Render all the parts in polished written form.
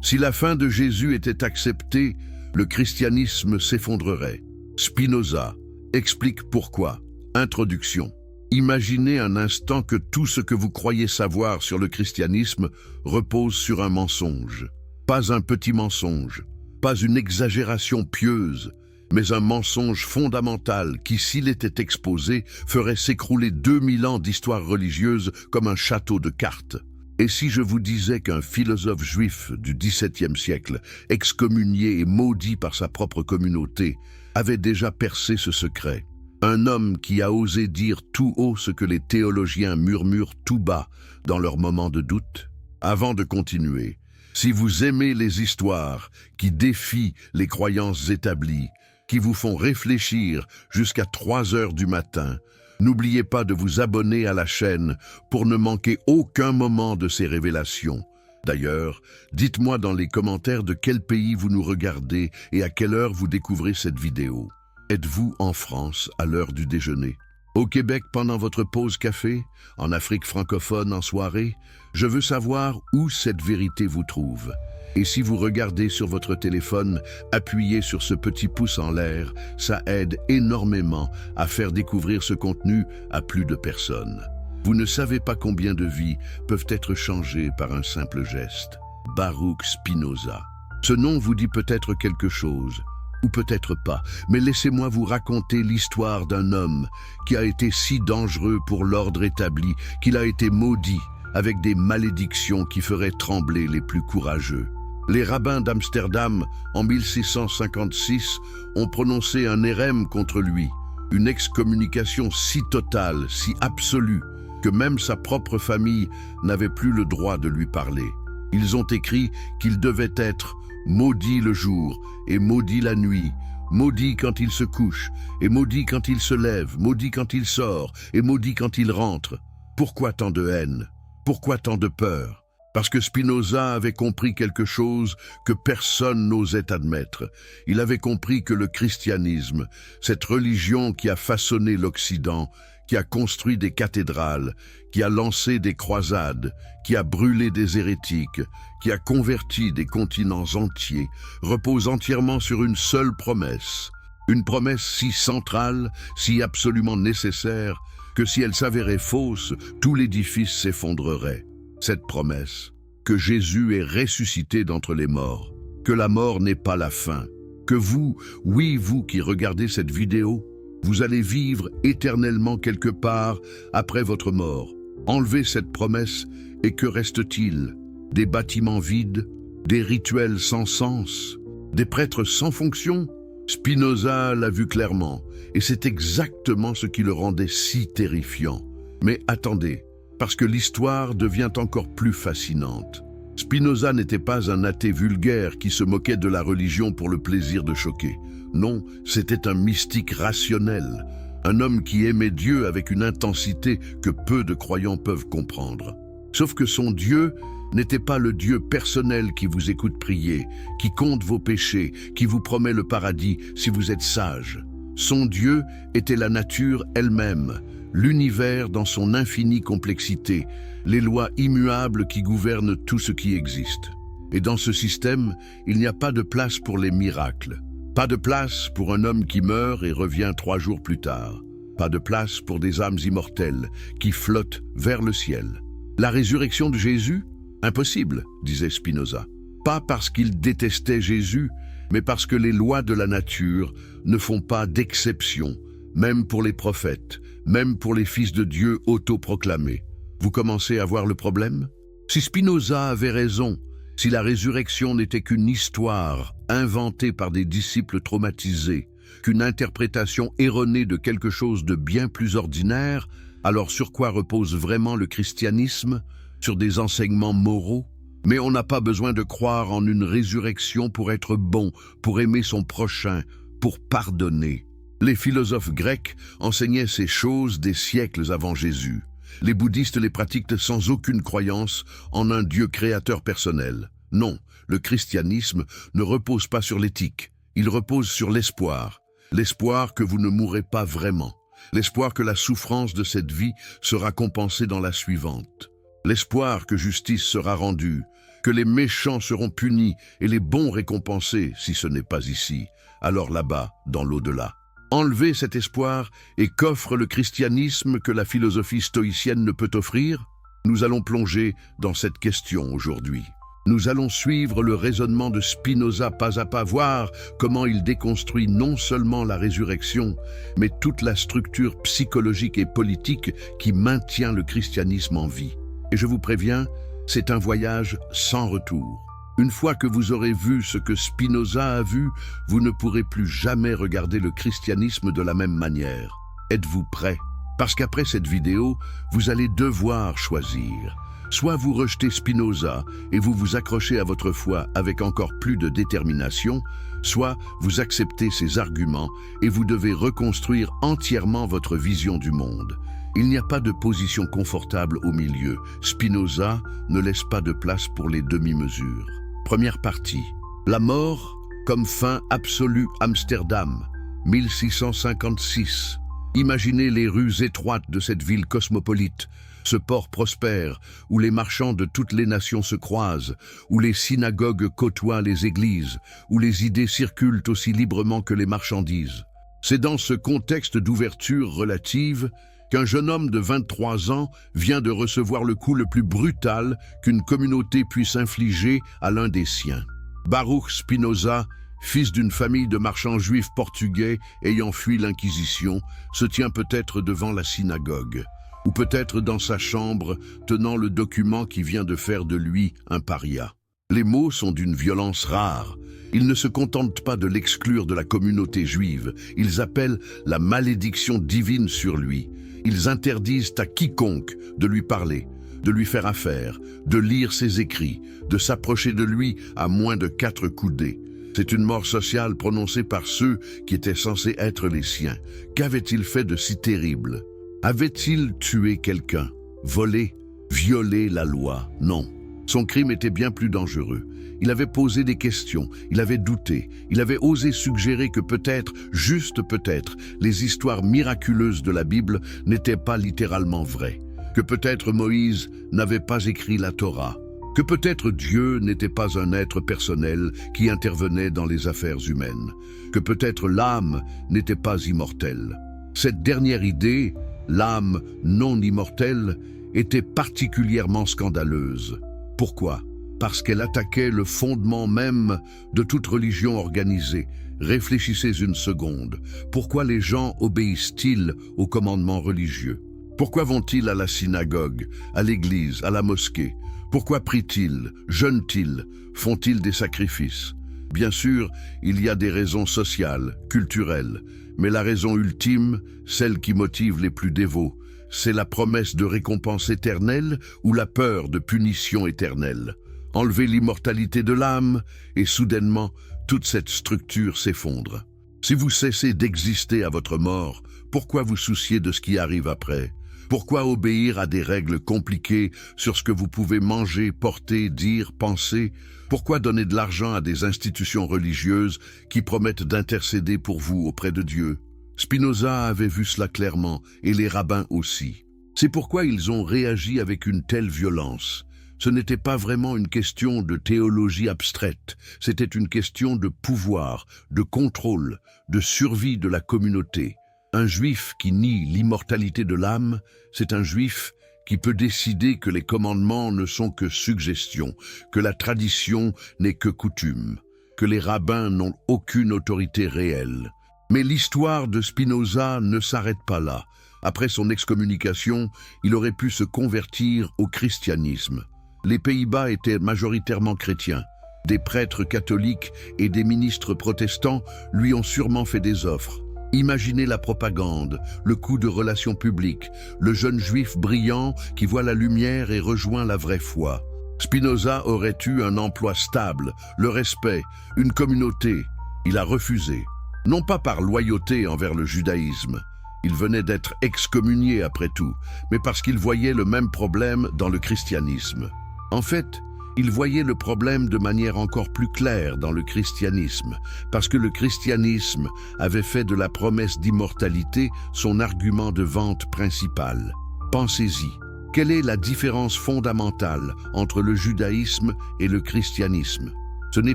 Si la fin de Jésus était acceptée, le christianisme s'effondrerait. Spinoza explique pourquoi. Introduction. Imaginez un instant que tout ce que vous croyez savoir sur le christianisme repose sur un mensonge. Pas un petit mensonge, pas une exagération pieuse, mais un mensonge fondamental qui, s'il était exposé, ferait s'écrouler 2000 ans d'histoire religieuse comme un château de cartes. Et si je vous disais qu'un philosophe juif du XVIIe siècle, excommunié et maudit par sa propre communauté, avait déjà percé ce secret? Un homme qui a osé dire tout haut ce que les théologiens murmurent tout bas dans leurs moments de doute? Avant de continuer, si vous aimez les histoires qui défient les croyances établies, qui vous font réfléchir jusqu'à 3 heures du matin, n'oubliez pas de vous abonner à la chaîne pour ne manquer aucun moment de ces révélations. D'ailleurs, dites-moi dans les commentaires de quel pays vous nous regardez et à quelle heure vous découvrez cette vidéo. Êtes-vous en France à l'heure du déjeuner? Au Québec pendant votre pause café? En Afrique francophone en soirée? Je veux savoir où cette vérité vous trouve. Et si vous regardez sur votre téléphone, appuyez sur ce petit pouce en l'air, ça aide énormément à faire découvrir ce contenu à plus de personnes. Vous ne savez pas combien de vies peuvent être changées par un simple geste. Baruch Spinoza. Ce nom vous dit peut-être quelque chose, ou peut-être pas, mais laissez-moi vous raconter l'histoire d'un homme qui a été si dangereux pour l'ordre établi qu'il a été maudit avec des malédictions qui feraient trembler les plus courageux. Les rabbins d'Amsterdam, en 1656, ont prononcé un érème contre lui, une excommunication si totale, si absolue, que même sa propre famille n'avait plus le droit de lui parler. Ils ont écrit qu'il devait être maudit le jour et maudit la nuit, maudit quand il se couche et maudit quand il se lève, maudit quand il sort et maudit quand il rentre. Pourquoi tant de haine? Pourquoi tant de peur? Parce que Spinoza avait compris quelque chose que personne n'osait admettre. Il avait compris que le christianisme, cette religion qui a façonné l'Occident, qui a construit des cathédrales, qui a lancé des croisades, qui a brûlé des hérétiques, qui a converti des continents entiers, repose entièrement sur une seule promesse. Une promesse si centrale, si absolument nécessaire, que si elle s'avérait fausse, tout l'édifice s'effondrerait. Cette promesse, que Jésus est ressuscité d'entre les morts, que la mort n'est pas la fin, que vous, oui vous qui regardez cette vidéo, vous allez vivre éternellement quelque part après votre mort. Enlevez cette promesse et que reste-t-il? Des bâtiments vides, des rituels sans sens, des prêtres sans fonction? Spinoza l'a vu clairement et c'est exactement ce qui le rendait si terrifiant. Mais attendez, parce que l'histoire devient encore plus fascinante. Spinoza n'était pas un athée vulgaire qui se moquait de la religion pour le plaisir de choquer. Non, c'était un mystique rationnel, un homme qui aimait Dieu avec une intensité que peu de croyants peuvent comprendre. Sauf que son Dieu n'était pas le Dieu personnel qui vous écoute prier, qui compte vos péchés, qui vous promet le paradis si vous êtes sage. Son Dieu était la nature elle-même, l'univers dans son infinie complexité, les lois immuables qui gouvernent tout ce qui existe. Et dans ce système, il n'y a pas de place pour les miracles. Pas de place pour un homme qui meurt et revient 3 jours plus tard. Pas de place pour des âmes immortelles qui flottent vers le ciel. La résurrection de Jésus? Impossible, disait Spinoza. Pas parce qu'il détestait Jésus, mais parce que les lois de la nature ne font pas d'exception, même pour les prophètes, même pour les fils de Dieu autoproclamés. Vous commencez à voir le problème? Si Spinoza avait raison, si la résurrection n'était qu'une histoire inventée par des disciples traumatisés, qu'une interprétation erronée de quelque chose de bien plus ordinaire, alors sur quoi repose vraiment le christianisme? Sur des enseignements moraux? Mais on n'a pas besoin de croire en une résurrection pour être bon, pour aimer son prochain, pour pardonner. Les philosophes grecs enseignaient ces choses des siècles avant Jésus. Les bouddhistes les pratiquent sans aucune croyance en un Dieu créateur personnel. Non, le christianisme ne repose pas sur l'éthique, il repose sur l'espoir. L'espoir que vous ne mourrez pas vraiment. L'espoir que la souffrance de cette vie sera compensée dans la suivante. L'espoir que justice sera rendue, que les méchants seront punis et les bons récompensés, si ce n'est pas ici, alors là-bas, dans l'au-delà. Enlevez cet espoir et qu'offre le christianisme que la philosophie stoïcienne ne peut offrir? Nous allons plonger dans cette question aujourd'hui. Nous allons suivre le raisonnement de Spinoza pas à pas, voir comment il déconstruit non seulement la résurrection, mais toute la structure psychologique et politique qui maintient le christianisme en vie. Et je vous préviens, c'est un voyage sans retour. Une fois que vous aurez vu ce que Spinoza a vu, vous ne pourrez plus jamais regarder le christianisme de la même manière. Êtes-vous prêts? Parce qu'après cette vidéo, vous allez devoir choisir. Soit vous rejetez Spinoza et vous vous accrochez à votre foi avec encore plus de détermination, soit vous acceptez ses arguments et vous devez reconstruire entièrement votre vision du monde. Il n'y a pas de position confortable au milieu. Spinoza ne laisse pas de place pour les demi-mesures. Première partie. La mort comme fin absolue. Amsterdam, 1656. Imaginez les rues étroites de cette ville cosmopolite, ce port prospère où les marchands de toutes les nations se croisent, où les synagogues côtoient les églises, où les idées circulent aussi librement que les marchandises. C'est dans ce contexte d'ouverture relative qu'un jeune homme de 23 ans vient de recevoir le coup le plus brutal qu'une communauté puisse infliger à l'un des siens. Baruch Spinoza, fils d'une famille de marchands juifs portugais ayant fui l'Inquisition, se tient peut-être devant la synagogue, ou peut-être dans sa chambre, tenant le document qui vient de faire de lui un paria. Les mots sont d'une violence rare. Ils ne se contentent pas de l'exclure de la communauté juive, ils appellent la malédiction divine sur lui. Ils interdisent à quiconque de lui parler, de lui faire affaire, de lire ses écrits, de s'approcher de lui à moins de 4 coudées. C'est une mort sociale prononcée par ceux qui étaient censés être les siens. Qu'avait-il fait de si terrible? Avait-il tué quelqu'un? Volé? Violé la loi? Non. Son crime était bien plus dangereux. Il avait posé des questions, il avait douté, il avait osé suggérer que peut-être, juste peut-être, les histoires miraculeuses de la Bible n'étaient pas littéralement vraies, que peut-être Moïse n'avait pas écrit la Torah, que peut-être Dieu n'était pas un être personnel qui intervenait dans les affaires humaines, que peut-être l'âme n'était pas immortelle. Cette dernière idée, l'âme non immortelle, était particulièrement scandaleuse. Pourquoi? Parce qu'elle attaquait le fondement même de toute religion organisée. Réfléchissez une seconde. Pourquoi les gens obéissent-ils aux commandements religieux? Pourquoi vont-ils à la synagogue, à l'église, à la mosquée? Pourquoi prient-ils? Jeûnent-ils? Font-ils des sacrifices? Bien sûr, il y a des raisons sociales, culturelles, mais la raison ultime, celle qui motive les plus dévots, c'est la promesse de récompense éternelle ou la peur de punition éternelle. Enlevez l'immortalité de l'âme et soudainement, toute cette structure s'effondre. Si vous cessez d'exister à votre mort, pourquoi vous soucier de ce qui arrive après? Pourquoi obéir à des règles compliquées sur ce que vous pouvez manger, porter, dire, penser? Pourquoi donner de l'argent à des institutions religieuses qui promettent d'intercéder pour vous auprès de Dieu? Spinoza avait vu cela clairement, et les rabbins aussi. C'est pourquoi ils ont réagi avec une telle violence. Ce n'était pas vraiment une question de théologie abstraite, c'était une question de pouvoir, de contrôle, de survie de la communauté. Un juif qui nie l'immortalité de l'âme, c'est un juif qui peut décider que les commandements ne sont que suggestions, que la tradition n'est que coutume, que les rabbins n'ont aucune autorité réelle. Mais l'histoire de Spinoza ne s'arrête pas là. Après son excommunication, il aurait pu se convertir au christianisme. Les Pays-Bas étaient majoritairement chrétiens. Des prêtres catholiques et des ministres protestants lui ont sûrement fait des offres. Imaginez la propagande, le coup de relations publiques, le jeune juif brillant qui voit la lumière et rejoint la vraie foi. Spinoza aurait eu un emploi stable, le respect, une communauté. Il a refusé. Non pas par loyauté envers le judaïsme. Il venait d'être excommunié après tout, mais parce qu'il voyait le même problème dans le christianisme. En fait, il voyait le problème de manière encore plus claire dans le christianisme, parce que le christianisme avait fait de la promesse d'immortalité son argument de vente principal. Pensez-y, Quelle est la différence fondamentale entre le judaïsme et le christianisme? Ce n'est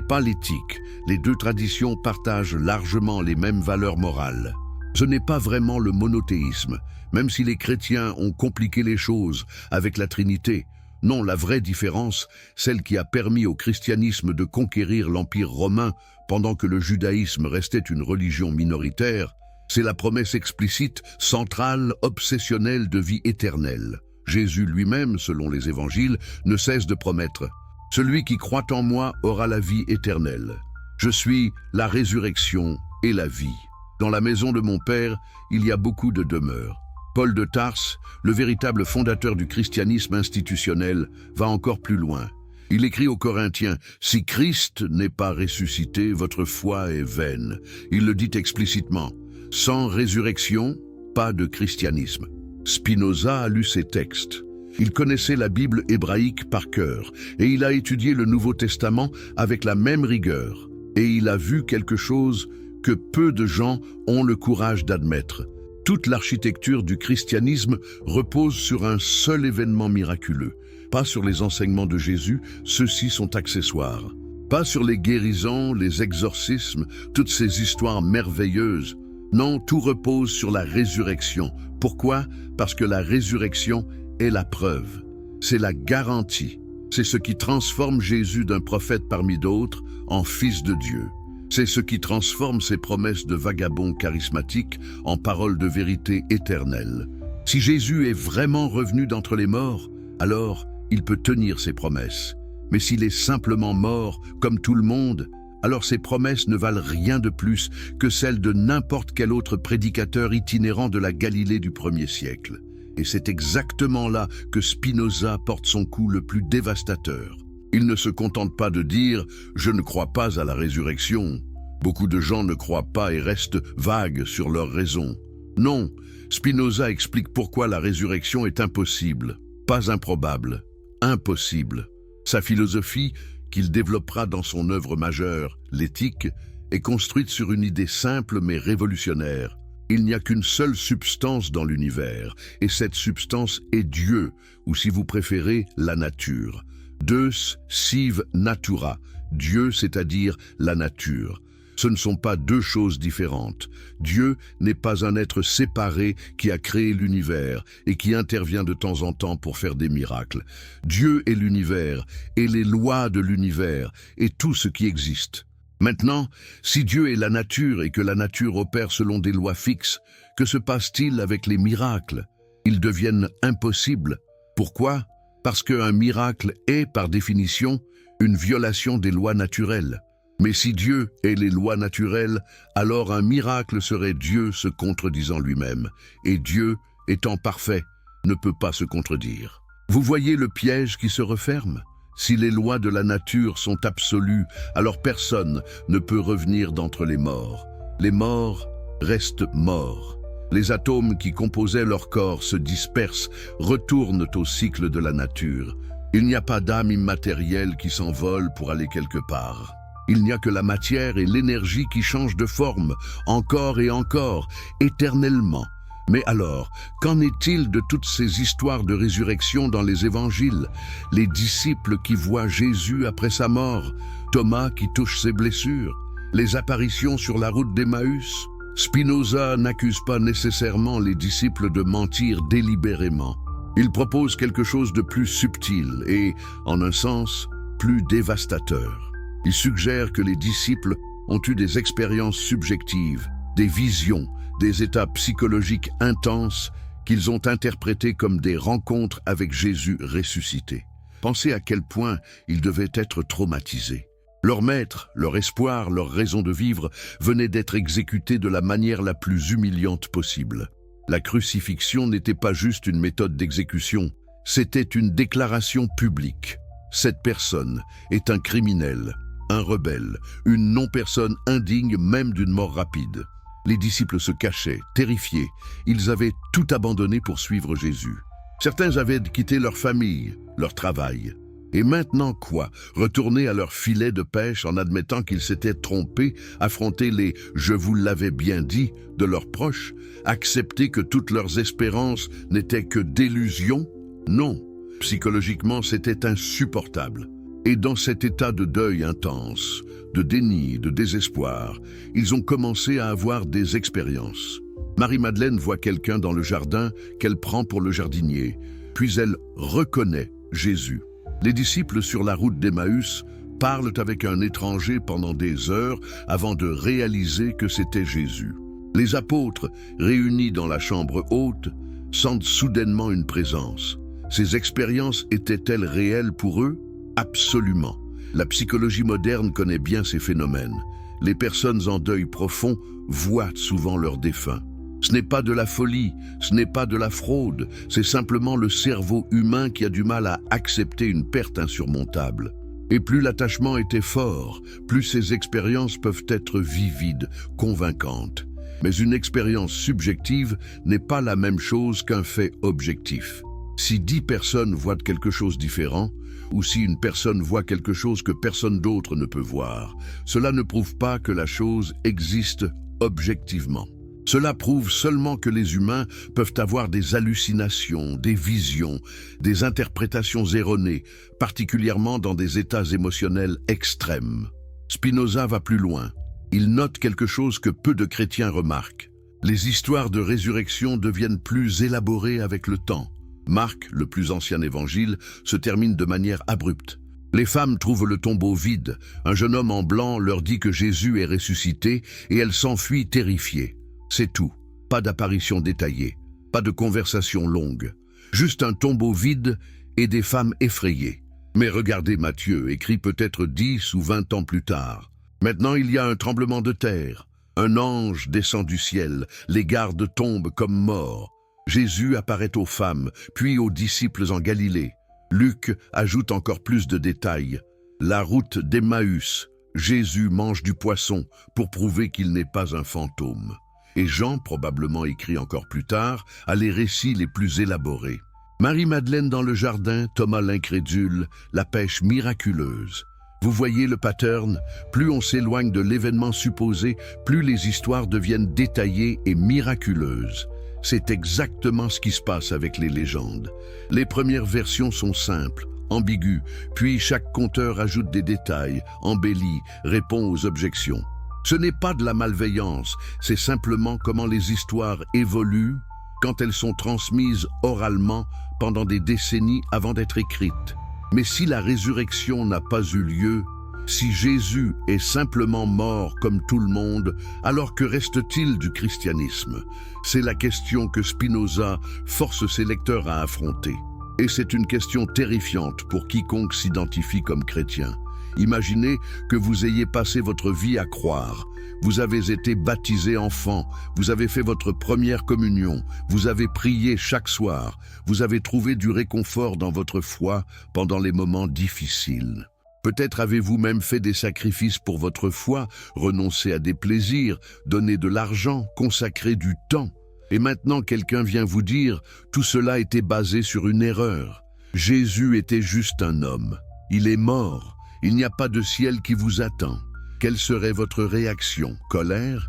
pas l'éthique. Les deux traditions partagent largement les mêmes valeurs morales. Ce n'est pas vraiment le monothéisme, même si les chrétiens ont compliqué les choses avec la Trinité. Non, la vraie différence, celle qui a permis au christianisme de conquérir l'Empire romain pendant que le judaïsme restait une religion minoritaire, c'est la promesse explicite, centrale, obsessionnelle de vie éternelle. Jésus lui-même, selon les évangiles, ne cesse de promettre « Celui qui croit en moi aura la vie éternelle. Je suis la résurrection et la vie. Dans la maison de mon Père, il y a beaucoup de demeures. » Paul de Tarse, le véritable fondateur du christianisme institutionnel, va encore plus loin. Il écrit aux Corinthiens « Si Christ n'est pas ressuscité, votre foi est vaine. » Il le dit explicitement. Sans résurrection, pas de christianisme. Spinoza a lu ces textes. Il connaissait la Bible hébraïque par cœur et il a étudié le Nouveau Testament avec la même rigueur. Et il a vu quelque chose que peu de gens ont le courage d'admettre. Toute l'architecture du christianisme repose sur un seul événement miraculeux. Pas sur les enseignements de Jésus, ceux-ci sont accessoires. Pas sur les guérisons, les exorcismes, toutes ces histoires merveilleuses. Non, tout repose sur la résurrection. Pourquoi? Parce que la résurrection est la preuve. C'est la garantie. C'est ce qui transforme Jésus d'un prophète parmi d'autres en fils de Dieu. C'est ce qui transforme ses promesses de vagabond charismatique en paroles de vérité éternelle. Si Jésus est vraiment revenu d'entre les morts, alors il peut tenir ses promesses. Mais s'il est simplement mort, comme tout le monde, alors ses promesses ne valent rien de plus que celles de n'importe quel autre prédicateur itinérant de la Galilée du 1er siècle. Et c'est exactement là que Spinoza porte son coup le plus dévastateur. Il ne se contente pas de dire « je ne crois pas à la résurrection ». Beaucoup de gens ne croient pas et restent vagues sur leurs raisons. Non, Spinoza explique pourquoi la résurrection est impossible, pas improbable, impossible. Sa philosophie, qu'il développera dans son œuvre majeure, l'éthique, est construite sur une idée simple mais révolutionnaire. Il n'y a qu'une seule substance dans l'univers, et cette substance est Dieu, ou si vous préférez, la nature. Deus sive natura, Dieu c'est-à-dire la nature. Ce ne sont pas deux choses différentes. Dieu n'est pas un être séparé qui a créé l'univers et qui intervient de temps en temps pour faire des miracles. Dieu est l'univers et les lois de l'univers et tout ce qui existe. Maintenant, si Dieu est la nature et que la nature opère selon des lois fixes, que se passe-t-il avec les miracles? Ils deviennent impossibles. Pourquoi? Parce qu'un miracle est, par définition, une violation des lois naturelles. Mais si Dieu est les lois naturelles, alors un miracle serait Dieu se contredisant lui-même. Et Dieu, étant parfait, ne peut pas se contredire. Vous voyez le piège qui se referme? Si les lois de la nature sont absolues, alors personne ne peut revenir d'entre les morts. Les morts restent morts. Les atomes qui composaient leur corps se dispersent, retournent au cycle de la nature. Il n'y a pas d'âme immatérielle qui s'envole pour aller quelque part. Il n'y a que la matière et l'énergie qui changent de forme, encore et encore, éternellement. Mais alors, qu'en est-il de toutes ces histoires de résurrection dans les évangiles? Les disciples qui voient Jésus après sa mort, Thomas qui touche ses blessures, les apparitions sur la route d'Emmaüs? Spinoza n'accuse pas nécessairement les disciples de mentir délibérément. Il propose quelque chose de plus subtil et, en un sens, plus dévastateur. Il suggère que les disciples ont eu des expériences subjectives, des visions, des états psychologiques intenses qu'ils ont interprétés comme des rencontres avec Jésus ressuscité. Pensez à quel point ils devaient être traumatisés. Leur maître, leur espoir, leur raison de vivre venaient d'être exécutés de la manière la plus humiliante possible. La crucifixion n'était pas juste une méthode d'exécution, c'était une déclaration publique. Cette personne est un criminel, un rebelle, une non-personne indigne même d'une mort rapide. Les disciples se cachaient, terrifiés. Ils avaient tout abandonné pour suivre Jésus. Certains avaient quitté leur famille, leur travail. Et maintenant quoi? Retourner à leur filet de pêche en admettant qu'ils s'étaient trompés, affronter les « je vous l'avais bien dit » de leurs proches, accepter que toutes leurs espérances n'étaient que d'illusions? Non, psychologiquement c'était insupportable. Et dans cet état de deuil intense, de déni, de désespoir, ils ont commencé à avoir des expériences. Marie-Madeleine voit quelqu'un dans le jardin qu'elle prend pour le jardinier, puis elle reconnaît Jésus. Les disciples sur la route d'Emmaüs parlent avec un étranger pendant des heures avant de réaliser que c'était Jésus. Les apôtres, réunis dans la chambre haute, sentent soudainement une présence. Ces expériences étaient-elles réelles pour eux? Absolument. La psychologie moderne connaît bien ces phénomènes. Les personnes en deuil profond voient souvent leurs défunts. Ce n'est pas de la folie, ce n'est pas de la fraude, c'est simplement le cerveau humain qui a du mal à accepter une perte insurmontable. Et plus l'attachement était fort, plus ces expériences peuvent être vivides, convaincantes. Mais une expérience subjective n'est pas la même chose qu'un fait objectif. Si 10 personnes voient quelque chose de différent, ou si une personne voit quelque chose que personne d'autre ne peut voir, cela ne prouve pas que la chose existe objectivement. Cela prouve seulement que les humains peuvent avoir des hallucinations, des visions, des interprétations erronées, particulièrement dans des états émotionnels extrêmes. Spinoza va plus loin. Il note quelque chose que peu de chrétiens remarquent. Les histoires de résurrection deviennent plus élaborées avec le temps. Marc, le plus ancien évangile, se termine de manière abrupte. Les femmes trouvent le tombeau vide. Un jeune homme en blanc leur dit que Jésus est ressuscité et elles s'enfuient terrifiées. C'est tout. Pas d'apparition détaillée. Pas de conversation longue. Juste un tombeau vide et des femmes effrayées. Mais regardez Matthieu, écrit peut-être 10 ou 20 ans plus tard. Maintenant il y a un tremblement de terre. Un ange descend du ciel. Les gardes tombent comme morts. Jésus apparaît aux femmes, puis aux disciples en Galilée. Luc ajoute encore plus de détails. La route d'Emmaüs. Jésus mange du poisson pour prouver qu'il n'est pas un fantôme. Et Jean, probablement écrit encore plus tard, a les récits les plus élaborés. Marie-Madeleine dans le jardin, Thomas l'incrédule, la pêche miraculeuse. Vous voyez le pattern? Plus on s'éloigne de l'événement supposé, plus les histoires deviennent détaillées et miraculeuses. C'est exactement ce qui se passe avec les légendes. Les premières versions sont simples, ambiguës, puis chaque conteur ajoute des détails, embellit, répond aux objections. Ce n'est pas de la malveillance, c'est simplement comment les histoires évoluent quand elles sont transmises oralement pendant des décennies avant d'être écrites. Mais si la résurrection n'a pas eu lieu, si Jésus est simplement mort comme tout le monde, alors que reste-t-il du christianisme? C'est la question que Spinoza force ses lecteurs à affronter. Et c'est une question terrifiante pour quiconque s'identifie comme chrétien. Imaginez que vous ayez passé votre vie à croire. Vous avez été baptisé enfant, vous avez fait votre première communion, vous avez prié chaque soir, vous avez trouvé du réconfort dans votre foi pendant les moments difficiles. Peut-être avez-vous même fait des sacrifices pour votre foi, renoncé à des plaisirs, donné de l'argent, consacré du temps. Et maintenant quelqu'un vient vous dire, tout cela était basé sur une erreur. Jésus était juste un homme. Il est mort. Il n'y a pas de ciel qui vous attend. Quelle serait votre réaction? Colère?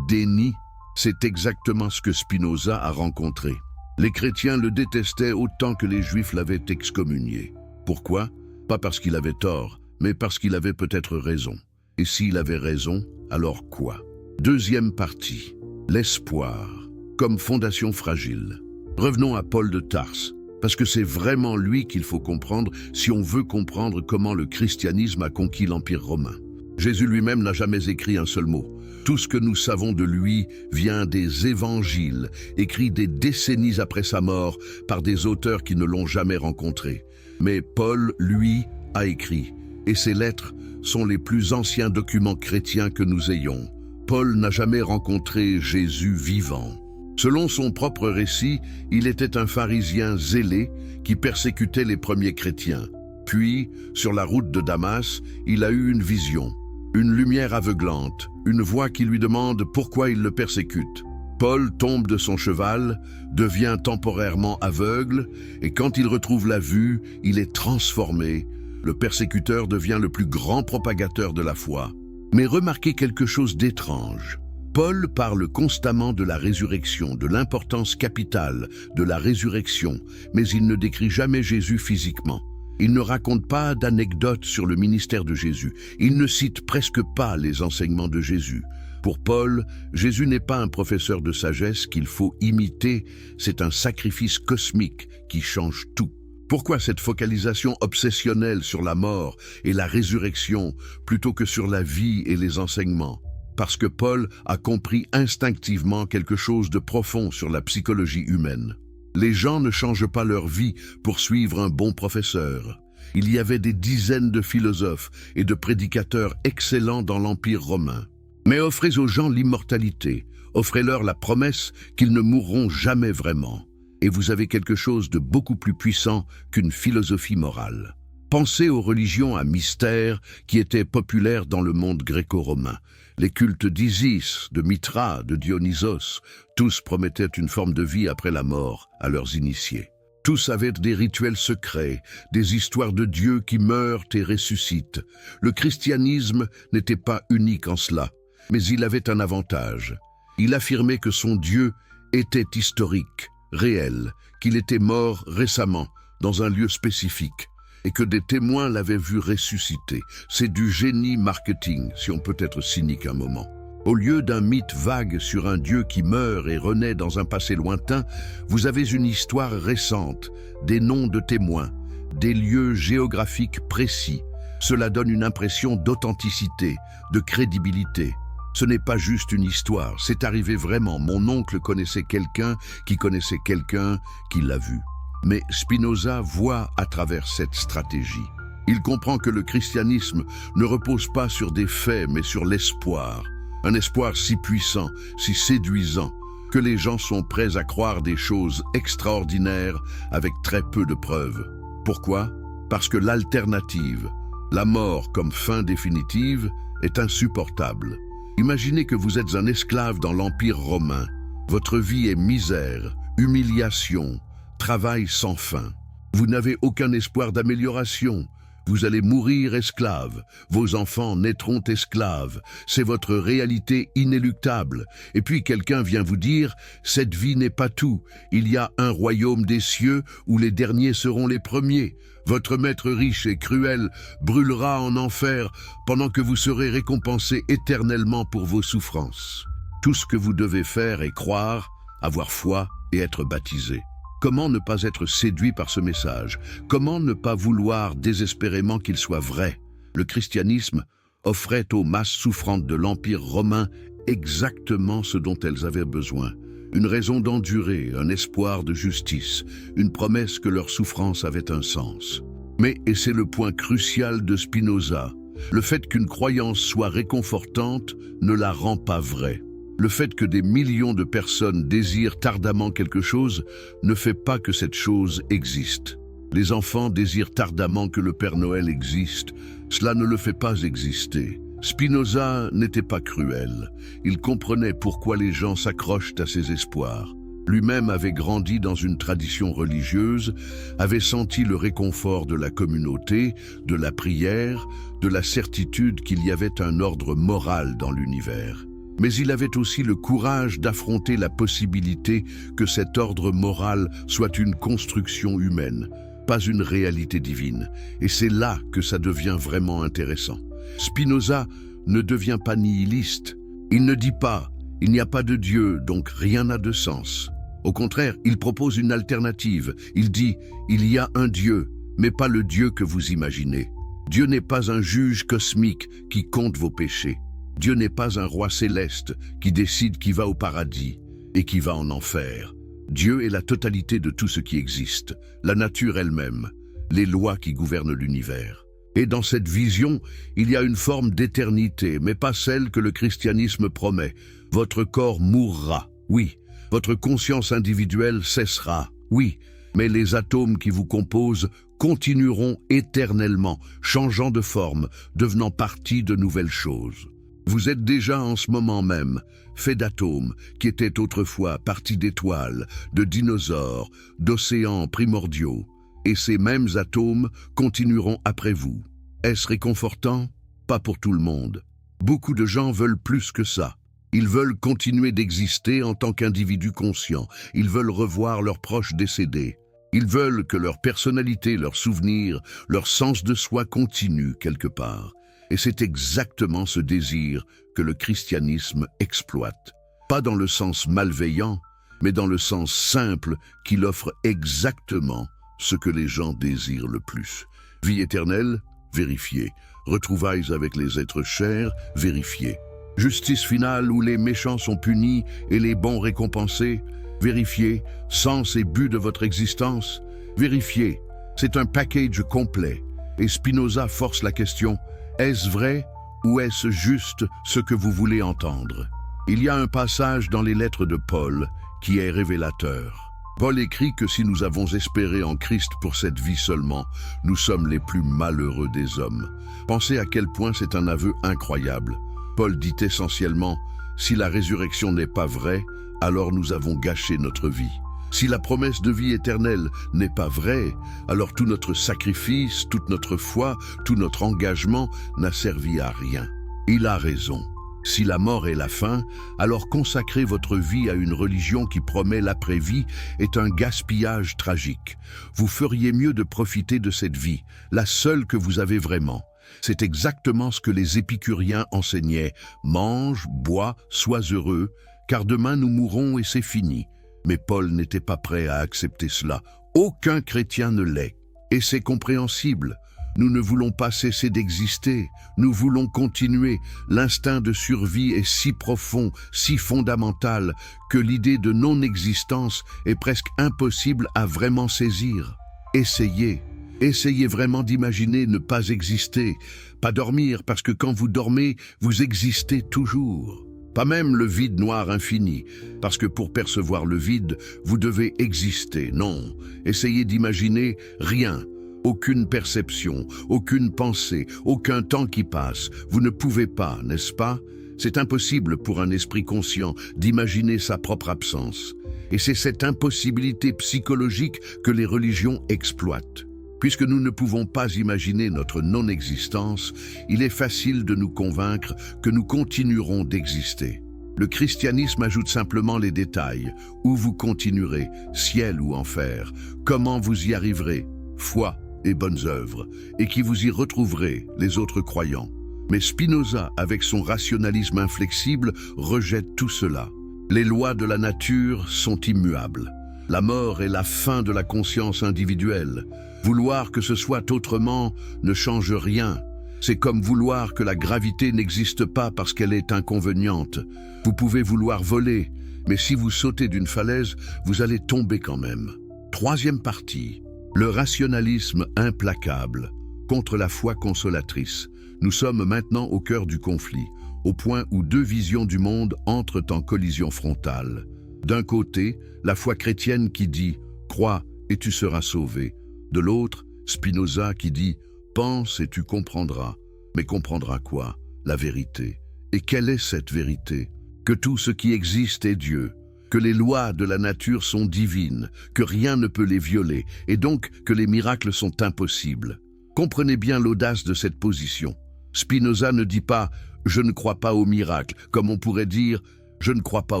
Déni? C'est exactement ce que Spinoza a rencontré. Les chrétiens le détestaient autant que les Juifs l'avaient excommunié. Pourquoi? Pas parce qu'il avait tort, mais parce qu'il avait peut-être raison. Et s'il avait raison, alors quoi? Deuxième partie. L'espoir, comme fondation fragile. Revenons à Paul de Tarse, parce que c'est vraiment lui qu'il faut comprendre si on veut comprendre comment le christianisme a conquis l'Empire romain. Jésus lui-même n'a jamais écrit un seul mot. Tout ce que nous savons de lui vient des évangiles, écrits des décennies après sa mort par des auteurs qui ne l'ont jamais rencontré. Mais Paul, lui, a écrit, et ses lettres sont les plus anciens documents chrétiens que nous ayons. Paul n'a jamais rencontré Jésus vivant. Selon son propre récit, il était un pharisien zélé qui persécutait les premiers chrétiens. Puis, sur la route de Damas, il a eu une vision, une lumière aveuglante, une voix qui lui demande pourquoi il le persécute. Paul tombe de son cheval, devient temporairement aveugle, et quand il retrouve la vue, il est transformé. Le persécuteur devient le plus grand propagateur de la foi. Mais remarquez quelque chose d'étrange. Paul parle constamment de la résurrection, de l'importance capitale de la résurrection, mais il ne décrit jamais Jésus physiquement. Il ne raconte pas d'anecdotes sur le ministère de Jésus. Il ne cite presque pas les enseignements de Jésus. Pour Paul, Jésus n'est pas un professeur de sagesse qu'il faut imiter, c'est un sacrifice cosmique qui change tout. Pourquoi cette focalisation obsessionnelle sur la mort et la résurrection plutôt que sur la vie et les enseignements? Parce que Paul a compris instinctivement quelque chose de profond sur la psychologie humaine. Les gens ne changent pas leur vie pour suivre un bon professeur. Il y avait des dizaines de philosophes et de prédicateurs excellents dans l'Empire romain. Mais offrez aux gens l'immortalité, offrez-leur la promesse qu'ils ne mourront jamais vraiment. Et vous avez quelque chose de beaucoup plus puissant qu'une philosophie morale. Pensez aux religions à mystère qui étaient populaires dans le monde gréco-romain. Les cultes d'Isis, de Mithra, de Dionysos, tous promettaient une forme de vie après la mort à leurs initiés. Tous avaient des rituels secrets, des histoires de dieux qui meurent et ressuscitent. Le christianisme n'était pas unique en cela, mais il avait un avantage. Il affirmait que son Dieu était historique, réel, qu'il était mort récemment, dans un lieu spécifique, et que des témoins l'avaient vu ressusciter. C'est du génie marketing, si on peut être cynique un moment. Au lieu d'un mythe vague sur un Dieu qui meurt et renaît dans un passé lointain, vous avez une histoire récente, des noms de témoins, des lieux géographiques précis. Cela donne une impression d'authenticité, de crédibilité. Ce n'est pas juste une histoire, c'est arrivé vraiment. Mon oncle connaissait quelqu'un qui l'a vu. Mais Spinoza voit à travers cette stratégie. Il comprend que le christianisme ne repose pas sur des faits, mais sur l'espoir. Un espoir si puissant, si séduisant, que les gens sont prêts à croire des choses extraordinaires avec très peu de preuves. Pourquoi? Parce que l'alternative, la mort comme fin définitive, est insupportable. Imaginez que vous êtes un esclave dans l'Empire romain. Votre vie est misère, humiliation, travail sans fin. Vous n'avez aucun espoir d'amélioration. Vous allez mourir esclave. Vos enfants naîtront esclaves. C'est votre réalité inéluctable. Et puis quelqu'un vient vous dire, cette vie n'est pas tout. Il y a un royaume des cieux où les derniers seront les premiers. Votre maître riche et cruel brûlera en enfer pendant que vous serez récompensé éternellement pour vos souffrances. Tout ce que vous devez faire est croire, avoir foi et être baptisé. Comment ne pas être séduit par ce message? Comment ne pas vouloir désespérément qu'il soit vrai? Le christianisme offrait aux masses souffrantes de l'Empire romain exactement ce dont elles avaient besoin. Une raison d'endurer, un espoir de justice, une promesse que leur souffrance avait un sens. Mais, et c'est le point crucial de Spinoza, le fait qu'une croyance soit réconfortante ne la rend pas vraie. Le fait que des millions de personnes désirent ardemment quelque chose ne fait pas que cette chose existe. Les enfants désirent ardemment que le Père Noël existe. Cela ne le fait pas exister. Spinoza n'était pas cruel. Il comprenait pourquoi les gens s'accrochent à ses espoirs. Lui-même avait grandi dans une tradition religieuse, avait senti le réconfort de la communauté, de la prière, de la certitude qu'il y avait un ordre moral dans l'univers. Mais il avait aussi le courage d'affronter la possibilité que cet ordre moral soit une construction humaine, pas une réalité divine. Et c'est là que ça devient vraiment intéressant. Spinoza ne devient pas nihiliste. Il ne dit pas « il n'y a pas de Dieu, donc rien n'a de sens ». Au contraire, il propose une alternative. Il dit « il y a un Dieu, mais pas le Dieu que vous imaginez. Dieu n'est pas un juge cosmique qui compte vos péchés. Dieu n'est pas un roi céleste qui décide qui va au paradis et qui va en enfer. Dieu est la totalité de tout ce qui existe, la nature elle-même, les lois qui gouvernent l'univers. Et dans cette vision, il y a une forme d'éternité, mais pas celle que le christianisme promet. Votre corps mourra, oui. Votre conscience individuelle cessera, oui. Mais les atomes qui vous composent continueront éternellement, changeant de forme, devenant partie de nouvelles choses. Vous êtes déjà en ce moment même fait d'atomes qui étaient autrefois partis d'étoiles, de dinosaures, d'océans primordiaux. Et ces mêmes atomes continueront après vous. Est-ce réconfortant? Pas pour tout le monde. Beaucoup de gens veulent plus que ça. Ils veulent continuer d'exister en tant qu'individus conscients. Ils veulent revoir leurs proches décédés. Ils veulent que leur personnalité, leurs souvenirs, leur sens de soi continuent quelque part. Et c'est exactement ce désir que le christianisme exploite. Pas dans le sens malveillant, mais dans le sens simple qu'il offre exactement ce que les gens désirent le plus. Vie éternelle, vérifiée. Retrouvailles avec les êtres chers, vérifiées. Justice finale où les méchants sont punis et les bons récompensés, vérifiez. Sens et but de votre existence, vérifiez. C'est un package complet. Et Spinoza force la question, est-ce vrai ou est-ce juste ce que vous voulez entendre? Il y a un passage dans les lettres de Paul qui est révélateur. Paul écrit que si nous avons espéré en Christ pour cette vie seulement, nous sommes les plus malheureux des hommes. Pensez à quel point c'est un aveu incroyable. Paul dit essentiellement, si la résurrection n'est pas vraie, alors nous avons gâché notre vie. Si la promesse de vie éternelle n'est pas vraie, alors tout notre sacrifice, toute notre foi, tout notre engagement n'a servi à rien. Il a raison. Si la mort est la fin, alors consacrer votre vie à une religion qui promet l'après-vie est un gaspillage tragique. Vous feriez mieux de profiter de cette vie, la seule que vous avez vraiment. C'est exactement ce que les épicuriens enseignaient. Mange, bois, sois heureux, car demain nous mourrons et c'est fini. Mais Paul n'était pas prêt à accepter cela. Aucun chrétien ne l'est. Et c'est compréhensible. Nous ne voulons pas cesser d'exister, nous voulons continuer. L'instinct de survie est si profond, si fondamental, que l'idée de non-existence est presque impossible à vraiment saisir. Essayez vraiment d'imaginer ne pas exister, pas dormir, parce que quand vous dormez, vous existez toujours. Pas même le vide noir infini, parce que pour percevoir le vide, vous devez exister. Non, essayez d'imaginer rien. Aucune perception, aucune pensée, aucun temps qui passe. Vous ne pouvez pas, n'est-ce pas? C'est impossible pour un esprit conscient d'imaginer sa propre absence. Et c'est cette impossibilité psychologique que les religions exploitent. Puisque nous ne pouvons pas imaginer notre non-existence, il est facile de nous convaincre que nous continuerons d'exister. Le christianisme ajoute simplement les détails. Où vous continuerez, ciel ou enfer? Comment vous y arriverez? Foi et bonnes œuvres, et qui vous y retrouverez, les autres croyants. Mais Spinoza, avec son rationalisme inflexible, rejette tout cela. Les lois de la nature sont immuables. La mort est la fin de la conscience individuelle. Vouloir que ce soit autrement ne change rien. C'est comme vouloir que la gravité n'existe pas parce qu'elle est inconvéniente. Vous pouvez vouloir voler, mais si vous sautez d'une falaise, vous allez tomber quand même. Troisième partie. Le rationalisme implacable contre la foi consolatrice. Nous sommes maintenant au cœur du conflit, au point où deux visions du monde entrent en collision frontale. D'un côté, la foi chrétienne qui dit « Crois et tu seras sauvé ». De l'autre, Spinoza qui dit « Pense et tu comprendras ». Mais comprendras quoi? La vérité. Et quelle est cette vérité? Que tout ce qui existe est Dieu. Que les lois de la nature sont divines, que rien ne peut les violer, et donc que les miracles sont impossibles. Comprenez bien l'audace de cette position. Spinoza ne dit pas « je ne crois pas aux miracles », comme on pourrait dire « je ne crois pas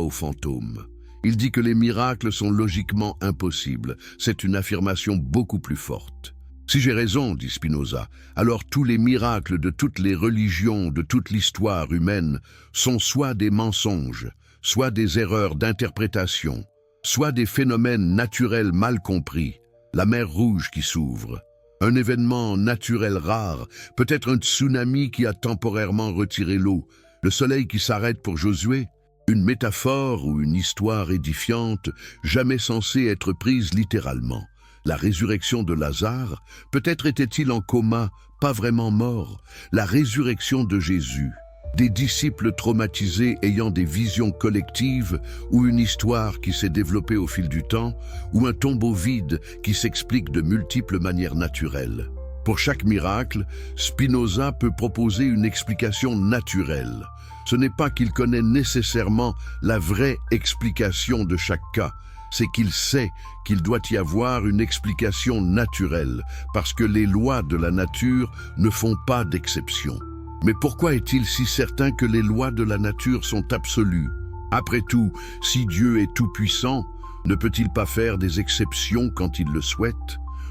aux fantômes ». Il dit que les miracles sont logiquement impossibles. C'est une affirmation beaucoup plus forte. Si j'ai raison, dit Spinoza, alors tous les miracles de toutes les religions, de toute l'histoire humaine, sont soit des mensonges, soit des erreurs d'interprétation, soit des phénomènes naturels mal compris, la mer Rouge qui s'ouvre, un événement naturel rare, peut-être un tsunami qui a temporairement retiré l'eau, le soleil qui s'arrête pour Josué, une métaphore ou une histoire édifiante, jamais censée être prise littéralement. La résurrection de Lazare, peut-être était-il en coma, pas vraiment mort, la résurrection de Jésus. Des disciples traumatisés ayant des visions collectives, ou une histoire qui s'est développée au fil du temps, ou un tombeau vide qui s'explique de multiples manières naturelles. Pour chaque miracle, Spinoza peut proposer une explication naturelle. Ce n'est pas qu'il connaît nécessairement la vraie explication de chaque cas, c'est qu'il sait qu'il doit y avoir une explication naturelle, parce que les lois de la nature ne font pas d'exception. Mais pourquoi est-il si certain que les lois de la nature sont absolues? Après tout, si Dieu est tout-puissant, ne peut-il pas faire des exceptions quand il le souhaite?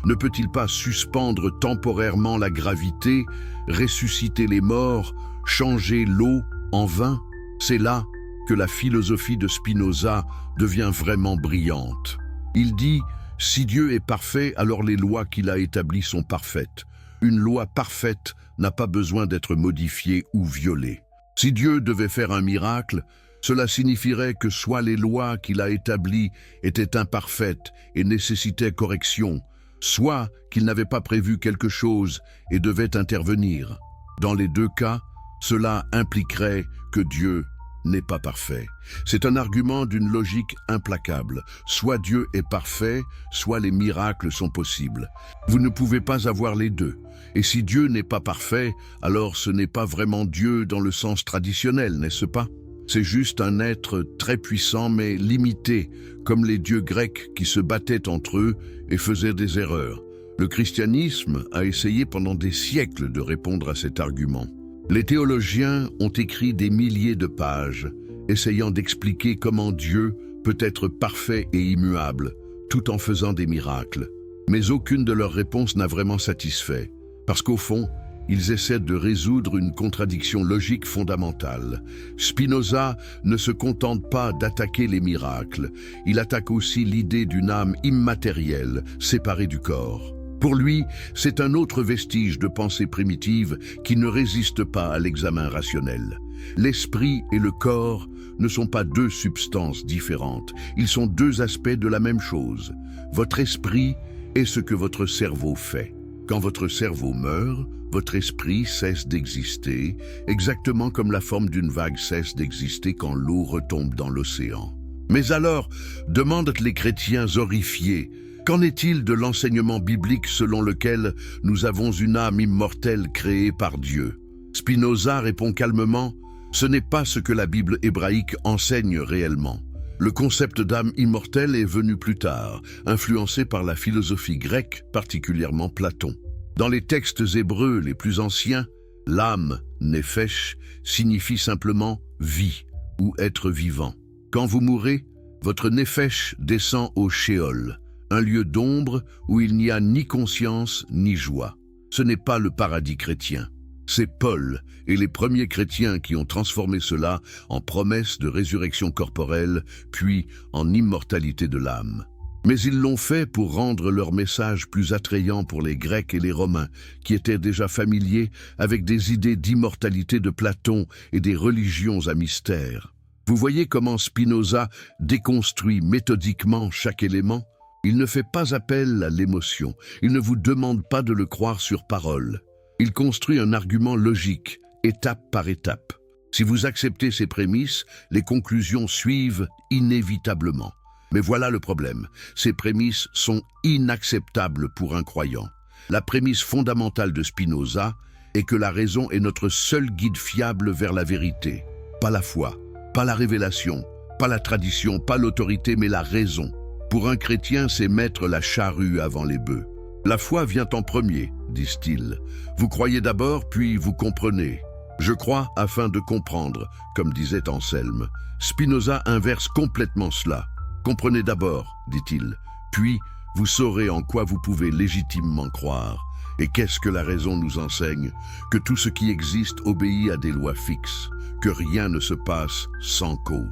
Ne peut-il pas suspendre temporairement la gravité, ressusciter les morts, changer l'eau en vin? C'est là que la philosophie de Spinoza devient vraiment brillante. Il dit « Si Dieu est parfait, alors les lois qu'il a établies sont parfaites. Une loi parfaite n'a pas besoin d'être modifiée ou violée. Si Dieu devait faire un miracle, cela signifierait que soit les lois qu'il a établies étaient imparfaites et nécessitaient correction, soit qu'il n'avait pas prévu quelque chose et devait intervenir. Dans les deux cas, cela impliquerait que Dieu n'est pas parfait. C'est un argument d'une logique implacable. Soit Dieu est parfait, soit les miracles sont possibles. Vous ne pouvez pas avoir les deux. Et si Dieu n'est pas parfait, alors ce n'est pas vraiment Dieu dans le sens traditionnel, n'est-ce pas? C'est juste un être très puissant mais limité, comme les dieux grecs qui se battaient entre eux et faisaient des erreurs. Le christianisme a essayé pendant des siècles de répondre à cet argument. Les théologiens ont écrit des milliers de pages, essayant d'expliquer comment Dieu peut être parfait et immuable, tout en faisant des miracles. Mais aucune de leurs réponses n'a vraiment satisfait, parce qu'au fond, ils essaient de résoudre une contradiction logique fondamentale. Spinoza ne se contente pas d'attaquer les miracles, il attaque aussi l'idée d'une âme immatérielle, séparée du corps. Pour lui, c'est un autre vestige de pensée primitive qui ne résiste pas à l'examen rationnel. L'esprit et le corps ne sont pas deux substances différentes, ils sont deux aspects de la même chose. Votre esprit est ce que votre cerveau fait. Quand votre cerveau meurt, votre esprit cesse d'exister, exactement comme la forme d'une vague cesse d'exister quand l'eau retombe dans l'océan. Mais alors, demandent les chrétiens horrifiés, qu'en est-il de l'enseignement biblique selon lequel nous avons une âme immortelle créée par Dieu? Spinoza répond calmement, ce n'est pas ce que la Bible hébraïque enseigne réellement. Le concept d'âme immortelle est venu plus tard, influencé par la philosophie grecque, particulièrement Platon. Dans les textes hébreux les plus anciens, l'âme, nefesh, signifie simplement « vie » ou « être vivant ». Quand vous mourrez, votre nefesh descend au Sheol, un lieu d'ombre où il n'y a ni conscience ni joie. Ce n'est pas le paradis chrétien. C'est Paul et les premiers chrétiens qui ont transformé cela en promesse de résurrection corporelle, puis en immortalité de l'âme. Mais ils l'ont fait pour rendre leur message plus attrayant pour les Grecs et les Romains, qui étaient déjà familiers avec des idées d'immortalité de Platon et des religions à mystère. Vous voyez comment Spinoza déconstruit méthodiquement chaque élément? Il ne fait pas appel à l'émotion, il ne vous demande pas de le croire sur parole. Il construit un argument logique, étape par étape. Si vous acceptez ces prémices, les conclusions suivent inévitablement. Mais voilà le problème, ces prémices sont inacceptables pour un croyant. La prémisse fondamentale de Spinoza est que la raison est notre seul guide fiable vers la vérité. Pas la foi, pas la révélation, pas la tradition, pas l'autorité, mais la raison. Pour un chrétien, c'est mettre la charrue avant les bœufs. La foi vient en premier, disent-ils. Vous croyez d'abord, puis vous comprenez. Je crois afin de comprendre, comme disait Anselme. Spinoza inverse complètement cela. Comprenez d'abord, dit-il, puis vous saurez en quoi vous pouvez légitimement croire. Et qu'est-ce que la raison nous enseigne? Que tout ce qui existe obéit à des lois fixes, que rien ne se passe sans cause,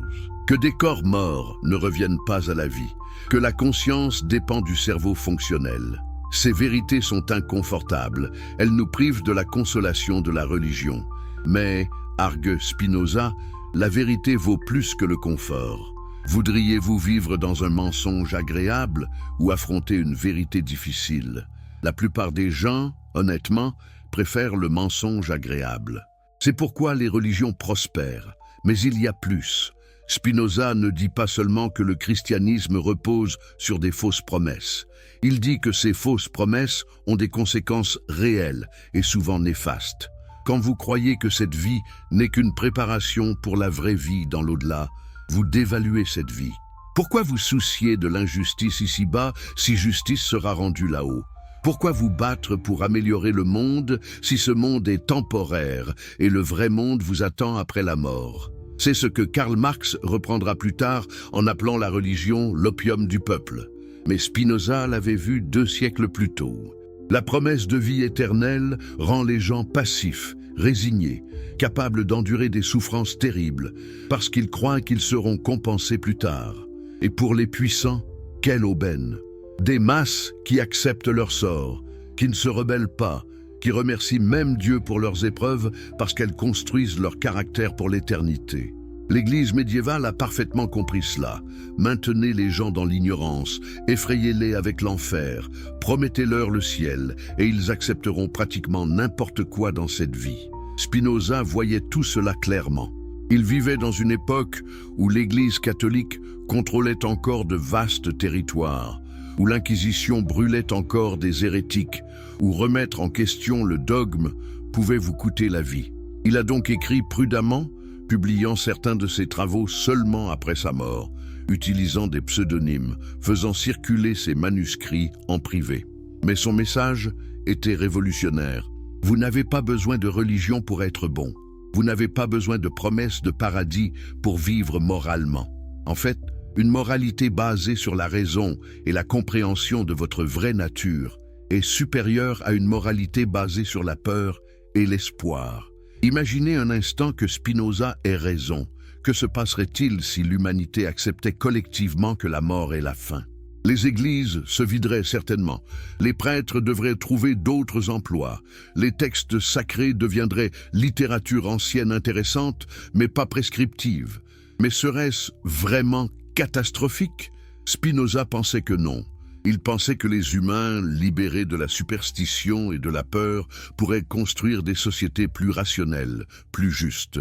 que des corps morts ne reviennent pas à la vie, que la conscience dépend du cerveau fonctionnel. Ces vérités sont inconfortables, elles nous privent de la consolation de la religion. Mais, argue Spinoza, la vérité vaut plus que le confort. Voudriez-vous vivre dans un mensonge agréable ou affronter une vérité difficile? La plupart des gens, honnêtement, préfèrent le mensonge agréable. C'est pourquoi les religions prospèrent, mais il y a plus. Spinoza ne dit pas seulement que le christianisme repose sur des fausses promesses. Il dit que ces fausses promesses ont des conséquences réelles et souvent néfastes. Quand vous croyez que cette vie n'est qu'une préparation pour la vraie vie dans l'au-delà, vous dévaluez cette vie. Pourquoi vous soucier de l'injustice ici-bas si justice sera rendue là-haut? Pourquoi vous battre pour améliorer le monde si ce monde est temporaire et le vrai monde vous attend après la mort? C'est ce que Karl Marx reprendra plus tard en appelant la religion l'opium du peuple. Mais Spinoza l'avait vu 2 siècles plus tôt. La promesse de vie éternelle rend les gens passifs, résignés, capables d'endurer des souffrances terribles, parce qu'ils croient qu'ils seront compensés plus tard. Et pour les puissants, quelle aubaine! Des masses qui acceptent leur sort, qui ne se rebellent pas, qui remercient même Dieu pour leurs épreuves parce qu'elles construisent leur caractère pour l'éternité. L'Église médiévale a parfaitement compris cela. Maintenez les gens dans l'ignorance, effrayez-les avec l'enfer, promettez-leur le ciel, et ils accepteront pratiquement n'importe quoi dans cette vie. Spinoza voyait tout cela clairement. Il vivait dans une époque où l'Église catholique contrôlait encore de vastes territoires, où l'Inquisition brûlait encore des hérétiques, où remettre en question le dogme pouvait vous coûter la vie. Il a donc écrit prudemment, publiant certains de ses travaux seulement après sa mort, utilisant des pseudonymes, faisant circuler ses manuscrits en privé. Mais son message était révolutionnaire. Vous n'avez pas besoin de religion pour être bon. Vous n'avez pas besoin de promesses de paradis pour vivre moralement. En fait, une moralité basée sur la raison et la compréhension de votre vraie nature est supérieure à une moralité basée sur la peur et l'espoir. Imaginez un instant que Spinoza ait raison. Que se passerait-il si l'humanité acceptait collectivement que la mort est la fin? Les églises se videraient certainement. Les prêtres devraient trouver d'autres emplois. Les textes sacrés deviendraient littérature ancienne intéressante, mais pas prescriptive. Mais serait-ce vraiment catastrophique? Spinoza pensait que non. Il pensait que les humains, libérés de la superstition et de la peur, pourraient construire des sociétés plus rationnelles, plus justes.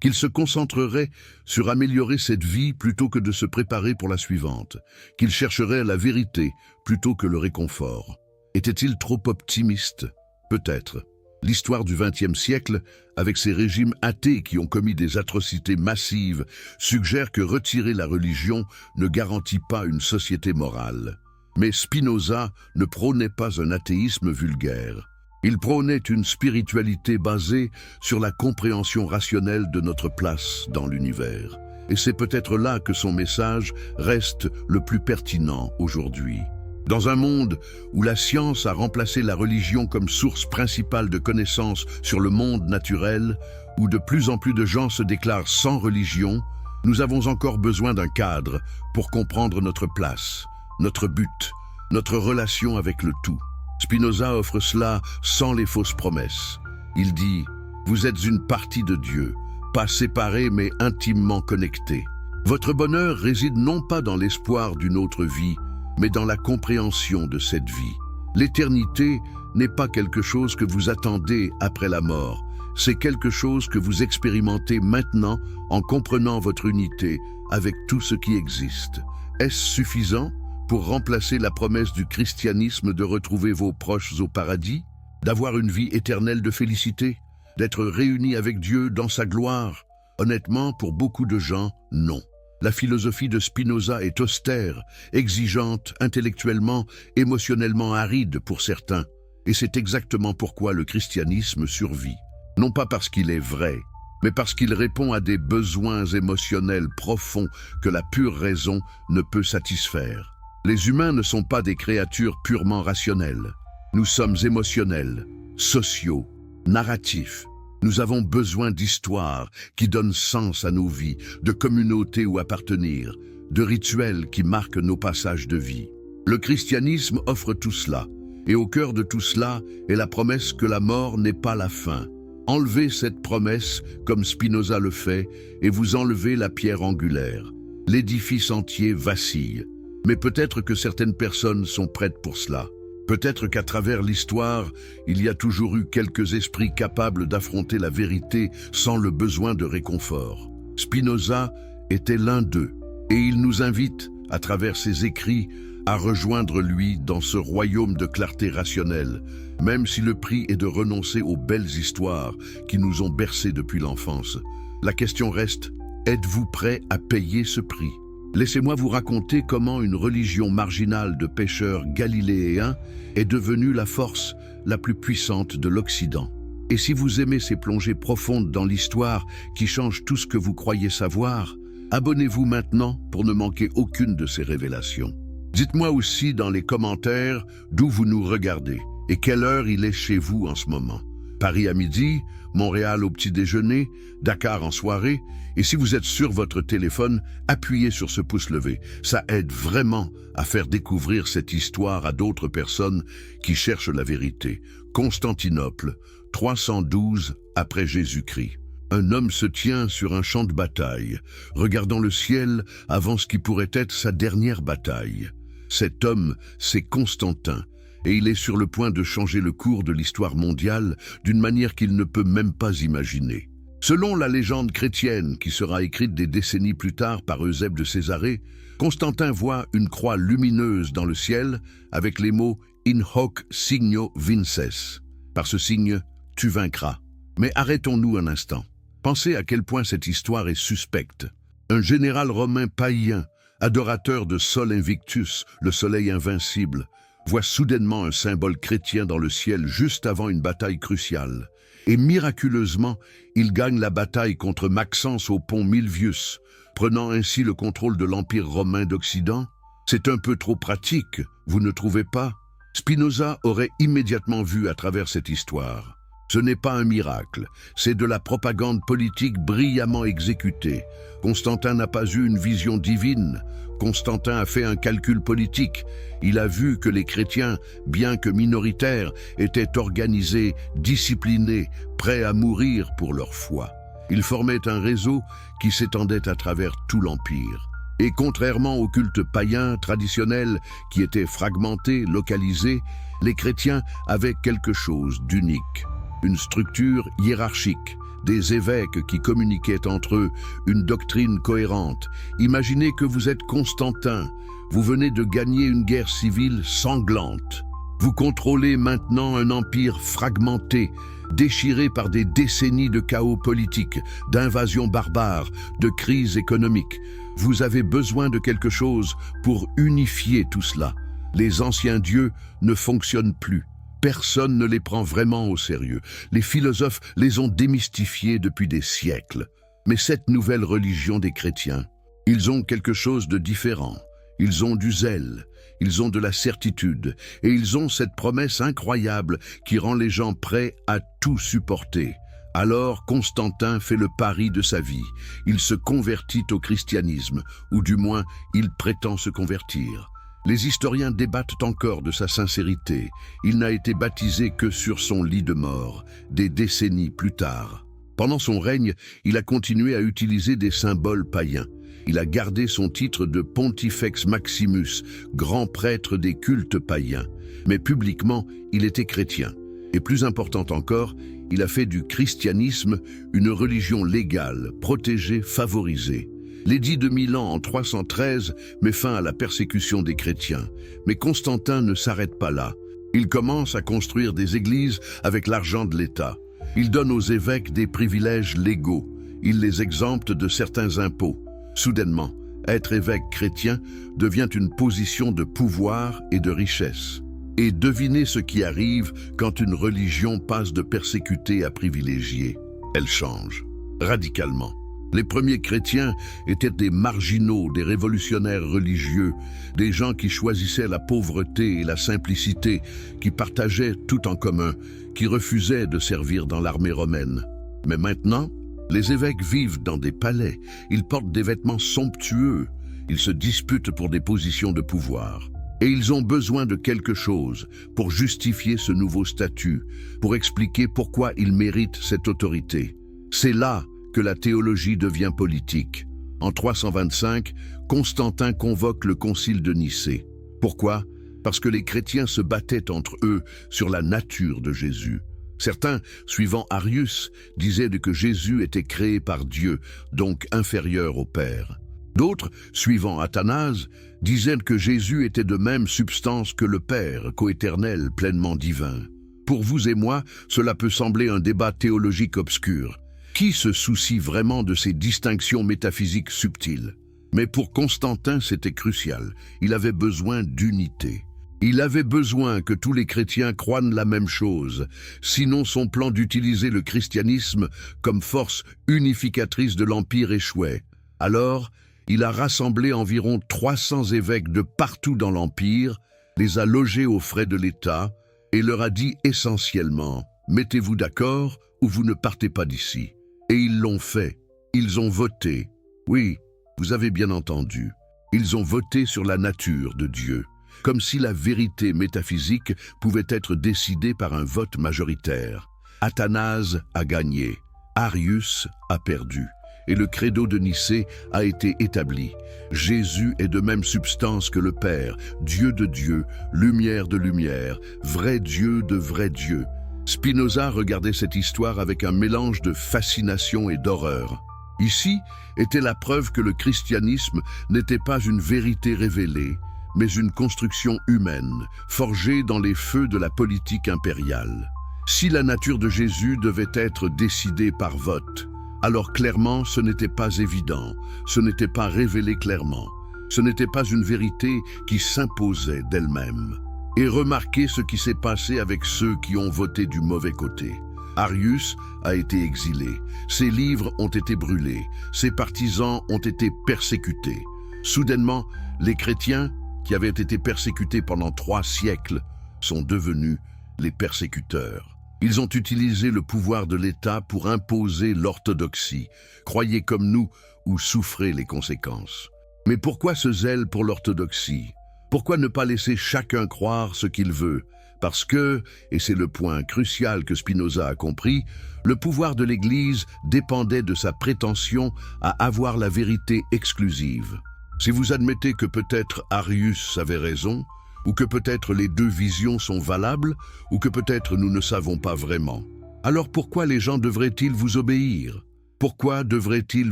Qu'ils se concentreraient sur améliorer cette vie plutôt que de se préparer pour la suivante. Qu'ils chercheraient la vérité plutôt que le réconfort. Était-il trop optimiste? Peut-être. L'histoire du XXe siècle, avec ses régimes athées qui ont commis des atrocités massives, suggère que retirer la religion ne garantit pas une société morale. Mais Spinoza ne prônait pas un athéisme vulgaire. Il prônait une spiritualité basée sur la compréhension rationnelle de notre place dans l'univers. Et c'est peut-être là que son message reste le plus pertinent aujourd'hui. Dans un monde où la science a remplacé la religion comme source principale de connaissances sur le monde naturel, où de plus en plus de gens se déclarent sans religion, nous avons encore besoin d'un cadre pour comprendre notre place, notre but, notre relation avec le tout. Spinoza offre cela sans les fausses promesses. Il dit « Vous êtes une partie de Dieu, pas séparée mais intimement connectée. Votre bonheur réside non pas dans l'espoir d'une autre vie, mais dans la compréhension de cette vie. L'éternité n'est pas quelque chose que vous attendez après la mort, c'est quelque chose que vous expérimentez maintenant en comprenant votre unité avec tout ce qui existe. Est-ce suffisant pour remplacer la promesse du christianisme de retrouver vos proches au paradis, d'avoir une vie éternelle de félicité, d'être réunis avec Dieu dans sa gloire? Honnêtement, pour beaucoup de gens, non. La philosophie de Spinoza est austère, exigeante, intellectuellement, émotionnellement aride pour certains. Et c'est exactement pourquoi le christianisme survit. Non pas parce qu'il est vrai, mais parce qu'il répond à des besoins émotionnels profonds que la pure raison ne peut satisfaire. Les humains ne sont pas des créatures purement rationnelles. Nous sommes émotionnels, sociaux, narratifs. Nous avons besoin d'histoires qui donnent sens à nos vies, de communautés où appartenir, de rituels qui marquent nos passages de vie. Le christianisme offre tout cela, et au cœur de tout cela est la promesse que la mort n'est pas la fin. Enlevez cette promesse, comme Spinoza le fait, et vous enlevez la pierre angulaire. L'édifice entier vacille. Mais peut-être que certaines personnes sont prêtes pour cela. Peut-être qu'à travers l'histoire, il y a toujours eu quelques esprits capables d'affronter la vérité sans le besoin de réconfort. Spinoza était l'un d'eux, et il nous invite, à travers ses écrits, à rejoindre lui dans ce royaume de clarté rationnelle, même si le prix est de renoncer aux belles histoires qui nous ont bercés depuis l'enfance. La question reste, êtes-vous prêt à payer ce prix? Laissez-moi vous raconter comment une religion marginale de pêcheurs galiléens est devenue la force la plus puissante de l'Occident. Et si vous aimez ces plongées profondes dans l'histoire qui changent tout ce que vous croyez savoir, abonnez-vous maintenant pour ne manquer aucune de ces révélations. Dites-moi aussi dans les commentaires d'où vous nous regardez et quelle heure il est chez vous en ce moment. Paris à midi, Montréal au petit déjeuner, Dakar en soirée. Et si vous êtes sur votre téléphone, appuyez sur ce pouce levé. Ça aide vraiment à faire découvrir cette histoire à d'autres personnes qui cherchent la vérité. Constantinople, 312 après Jésus-Christ. Un homme se tient sur un champ de bataille, regardant le ciel avant ce qui pourrait être sa dernière bataille. Cet homme, c'est Constantin, et il est sur le point de changer le cours de l'histoire mondiale d'une manière qu'il ne peut même pas imaginer. Selon la légende chrétienne qui sera écrite des décennies plus tard par Eusèbe de Césarée, Constantin voit une croix lumineuse dans le ciel avec les mots « In hoc signo vinces ». Par ce signe, tu vaincras. Mais arrêtons-nous un instant. Pensez à quel point cette histoire est suspecte. Un général romain païen, adorateur de Sol Invictus, le soleil invincible, voit soudainement un symbole chrétien dans le ciel juste avant une bataille cruciale. Et miraculeusement, il gagne la bataille contre Maxence au pont Milvius, prenant ainsi le contrôle de l'Empire romain d'Occident. C'est un peu trop pratique, vous ne trouvez pas? Spinoza aurait immédiatement vu à travers cette histoire. Ce n'est pas un miracle, c'est de la propagande politique brillamment exécutée. Constantin n'a pas eu une vision divine. Constantin a fait un calcul politique. Il a vu que les chrétiens, bien que minoritaires, étaient organisés, disciplinés, prêts à mourir pour leur foi. Ils formaient un réseau qui s'étendait à travers tout l'Empire. Et contrairement au culte païen traditionnel qui était fragmenté, localisé, les chrétiens avaient quelque chose d'unique. Une structure hiérarchique, des évêques qui communiquaient entre eux, une doctrine cohérente. Imaginez que vous êtes Constantin, vous venez de gagner une guerre civile sanglante. Vous contrôlez maintenant un empire fragmenté, déchiré par des décennies de chaos politique, d'invasions barbares, de crises économiques. Vous avez besoin de quelque chose pour unifier tout cela. Les anciens dieux ne fonctionnent plus. Personne ne les prend vraiment au sérieux. Les philosophes les ont démystifiés depuis des siècles. Mais cette nouvelle religion des chrétiens, ils ont quelque chose de différent. Ils ont du zèle, ils ont de la certitude, et ils ont cette promesse incroyable qui rend les gens prêts à tout supporter. Alors Constantin fait le pari de sa vie. Il se convertit au christianisme, ou du moins, il prétend se convertir. Les historiens débattent encore de sa sincérité. Il n'a été baptisé que sur son lit de mort, des décennies plus tard. Pendant son règne, il a continué à utiliser des symboles païens. Il a gardé son titre de Pontifex Maximus, grand prêtre des cultes païens. Mais publiquement, il était chrétien. Et plus important encore, il a fait du christianisme une religion légale, protégée, favorisée. L'édit de Milan en 313 met fin à la persécution des chrétiens. Mais Constantin ne s'arrête pas là. Il commence à construire des églises avec l'argent de l'État. Il donne aux évêques des privilèges légaux. Il les exempte de certains impôts. Soudainement, être évêque chrétien devient une position de pouvoir et de richesse. Et devinez ce qui arrive quand une religion passe de persécutée à privilégiée. Elle change, radicalement. Les premiers chrétiens étaient des marginaux, des révolutionnaires religieux, des gens qui choisissaient la pauvreté et la simplicité, qui partageaient tout en commun, qui refusaient de servir dans l'armée romaine. Mais maintenant, les évêques vivent dans des palais, ils portent des vêtements somptueux, ils se disputent pour des positions de pouvoir. Et ils ont besoin de quelque chose pour justifier ce nouveau statut, pour expliquer pourquoi ils méritent cette autorité. C'est là que la théologie devient politique. En 325, Constantin convoque le concile de Nicée. Pourquoi? Parce que les chrétiens se battaient entre eux sur la nature de Jésus. Certains, suivant Arius, disaient que Jésus était créé par Dieu, donc inférieur au Père. D'autres, suivant Athanase, disaient que Jésus était de même substance que le Père, coéternel, pleinement divin. Pour vous et moi, cela peut sembler un débat théologique obscur. Qui se soucie vraiment de ces distinctions métaphysiques subtiles? Mais pour Constantin, c'était crucial. Il avait besoin d'unité. Il avait besoin que tous les chrétiens croient la même chose, sinon son plan d'utiliser le christianisme comme force unificatrice de l'Empire échouait. Alors, il a rassemblé environ 300 évêques de partout dans l'Empire, les a logés aux frais de l'État et leur a dit essentiellement « Mettez-vous d'accord ou vous ne partez pas d'ici ». Et ils l'ont fait. Ils ont voté. Oui, vous avez bien entendu. Ils ont voté sur la nature de Dieu, comme si la vérité métaphysique pouvait être décidée par un vote majoritaire. Athanase a gagné, Arius a perdu, et le credo de Nicée a été établi. Jésus est de même substance que le Père, Dieu de Dieu, lumière de lumière, vrai Dieu de vrai Dieu. Spinoza regardait cette histoire avec un mélange de fascination et d'horreur. Ici était la preuve que le christianisme n'était pas une vérité révélée, mais une construction humaine, forgée dans les feux de la politique impériale. Si la nature de Jésus devait être décidée par vote, alors clairement ce n'était pas évident, ce n'était pas révélé clairement, ce n'était pas une vérité qui s'imposait d'elle-même. Et remarquez ce qui s'est passé avec ceux qui ont voté du mauvais côté. Arius a été exilé, ses livres ont été brûlés, ses partisans ont été persécutés. Soudainement, les chrétiens, qui avaient été persécutés pendant 3 siècles, sont devenus les persécuteurs. Ils ont utilisé le pouvoir de l'État pour imposer l'orthodoxie. Croyez comme nous ou souffrez les conséquences. Mais pourquoi ce zèle pour l'orthodoxie? Pourquoi ne pas laisser chacun croire ce qu'il veut? Parce que, et c'est le point crucial que Spinoza a compris, le pouvoir de l'Église dépendait de sa prétention à avoir la vérité exclusive. Si vous admettez que peut-être Arius avait raison, ou que peut-être les 2 visions sont valables, ou que peut-être nous ne savons pas vraiment, alors pourquoi les gens devraient-ils vous obéir? Pourquoi devraient-ils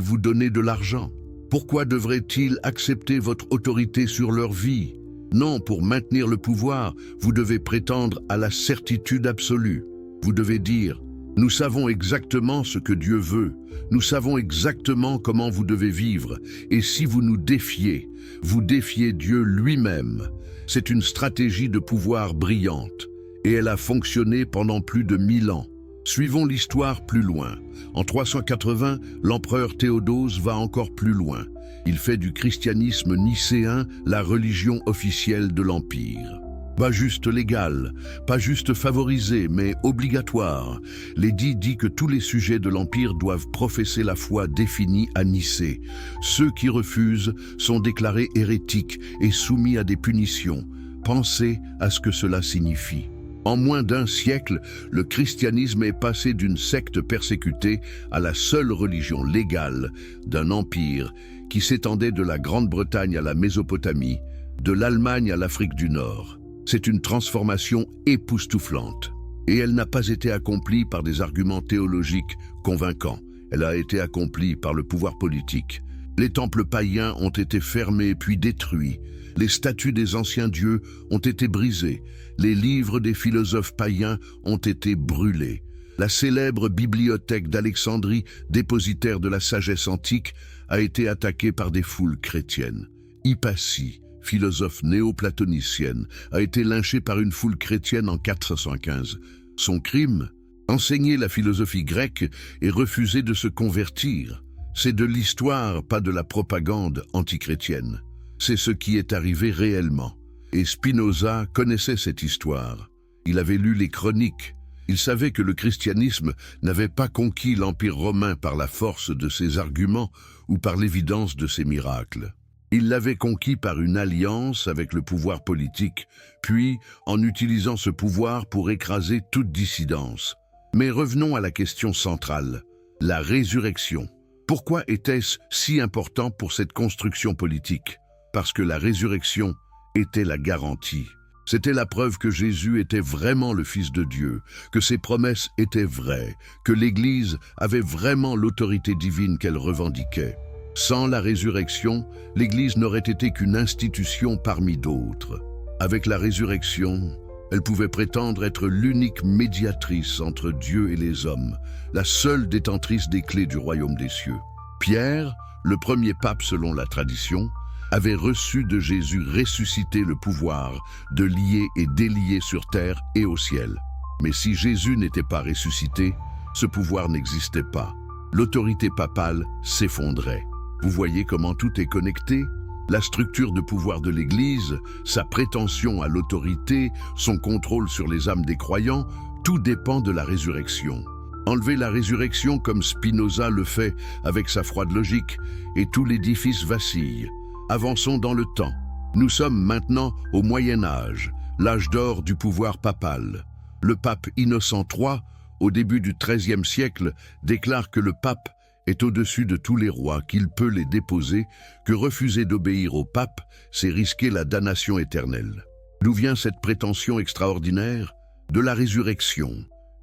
vous donner de l'argent? Pourquoi devraient-ils accepter votre autorité sur leur vie? Non, pour maintenir le pouvoir, vous devez prétendre à la certitude absolue. Vous devez dire « Nous savons exactement ce que Dieu veut, nous savons exactement comment vous devez vivre, et si vous nous défiez, vous défiez Dieu lui-même. » C'est une stratégie de pouvoir brillante, et elle a fonctionné pendant plus de 1000 ans. Suivons l'histoire plus loin. En 380, l'empereur Théodose va encore plus loin. Il fait du christianisme nicéen la religion officielle de l'Empire. Pas juste légale, pas juste favorisée, mais obligatoire. L'édit dit que tous les sujets de l'Empire doivent professer la foi définie à Nicée. Ceux qui refusent sont déclarés hérétiques et soumis à des punitions. Pensez à ce que cela signifie. En moins d'1 siècle, le christianisme est passé d'une secte persécutée à la seule religion légale d'un empire qui s'étendait de la Grande-Bretagne à la Mésopotamie, de l'Allemagne à l'Afrique du Nord. C'est une transformation époustouflante. Et elle n'a pas été accomplie par des arguments théologiques convaincants. Elle a été accomplie par le pouvoir politique. Les temples païens ont été fermés puis détruits. Les statues des anciens dieux ont été brisées. Les livres des philosophes païens ont été brûlés. La célèbre bibliothèque d'Alexandrie, dépositaire de la sagesse antique, a été attaquée par des foules chrétiennes. Hypatie, philosophe néo-platonicienne, a été lynchée par une foule chrétienne en 415. Son crime? Enseigner la philosophie grecque et refuser de se convertir. C'est de l'histoire, pas de la propagande antichrétienne. C'est ce qui est arrivé réellement. Et Spinoza connaissait cette histoire. Il avait lu les chroniques. Il savait que le christianisme n'avait pas conquis l'Empire romain par la force de ses arguments ou par l'évidence de ses miracles. Il l'avait conquis par une alliance avec le pouvoir politique, puis en utilisant ce pouvoir pour écraser toute dissidence. Mais revenons à la question centrale, la résurrection. Pourquoi était-ce si important pour cette construction politique? Parce que la résurrection était la garantie. C'était la preuve que Jésus était vraiment le Fils de Dieu, que ses promesses étaient vraies, que l'Église avait vraiment l'autorité divine qu'elle revendiquait. Sans la résurrection, l'Église n'aurait été qu'une institution parmi d'autres. Avec la résurrection, elle pouvait prétendre être l'unique médiatrice entre Dieu et les hommes, la seule détentrice des clés du royaume des cieux. Pierre, le premier pape selon la tradition, avait reçu de Jésus ressuscité le pouvoir de lier et délier sur terre et au ciel. Mais si Jésus n'était pas ressuscité, ce pouvoir n'existait pas. L'autorité papale s'effondrait. Vous voyez comment tout est connecté? La structure de pouvoir de l'Église, sa prétention à l'autorité, son contrôle sur les âmes des croyants, tout dépend de la résurrection. Enlevez la résurrection comme Spinoza le fait avec sa froide logique, et tout l'édifice vacille. Avançons dans le temps. Nous sommes maintenant au Moyen Âge, l'âge d'or du pouvoir papal. Le pape Innocent III, au début du XIIIe siècle, déclare que le pape est au-dessus de tous les rois, qu'il peut les déposer, que refuser d'obéir au pape, c'est risquer la damnation éternelle. D'où vient cette prétention extraordinaire? De la résurrection.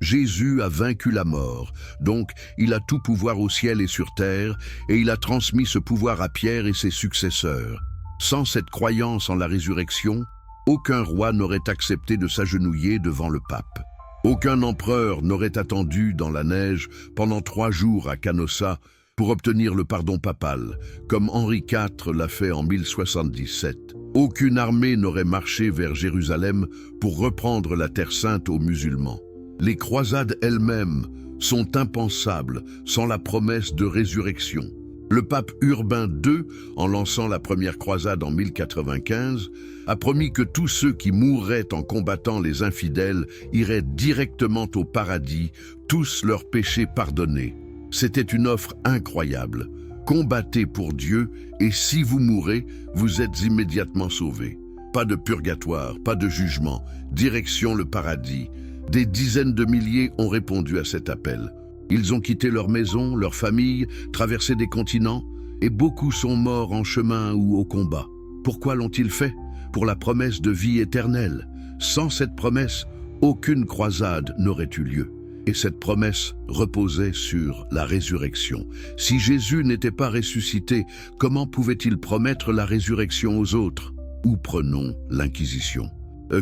Jésus a vaincu la mort, donc il a tout pouvoir au ciel et sur terre, et il a transmis ce pouvoir à Pierre et ses successeurs. Sans cette croyance en la résurrection, aucun roi n'aurait accepté de s'agenouiller devant le pape. Aucun empereur n'aurait attendu dans la neige pendant 3 jours à Canossa pour obtenir le pardon papal, comme Henri IV l'a fait en 1077. Aucune armée n'aurait marché vers Jérusalem pour reprendre la Terre Sainte aux musulmans. Les croisades elles-mêmes sont impensables sans la promesse de résurrection. Le pape Urbain II, en lançant la première croisade en 1095, a promis que tous ceux qui mourraient en combattant les infidèles iraient directement au paradis, tous leurs péchés pardonnés. C'était une offre incroyable. Combattez pour Dieu et si vous mourrez, vous êtes immédiatement sauvés. Pas de purgatoire, pas de jugement, direction le paradis. Des dizaines de milliers ont répondu à cet appel. Ils ont quitté leur maison, leur famille, traversé des continents, et beaucoup sont morts en chemin ou au combat. Pourquoi l'ont-ils fait? Pour la promesse de vie éternelle. Sans cette promesse, aucune croisade n'aurait eu lieu. Et cette promesse reposait sur la résurrection. Si Jésus n'était pas ressuscité, comment pouvait-il promettre la résurrection aux autres? Ou prenons l'Inquisition.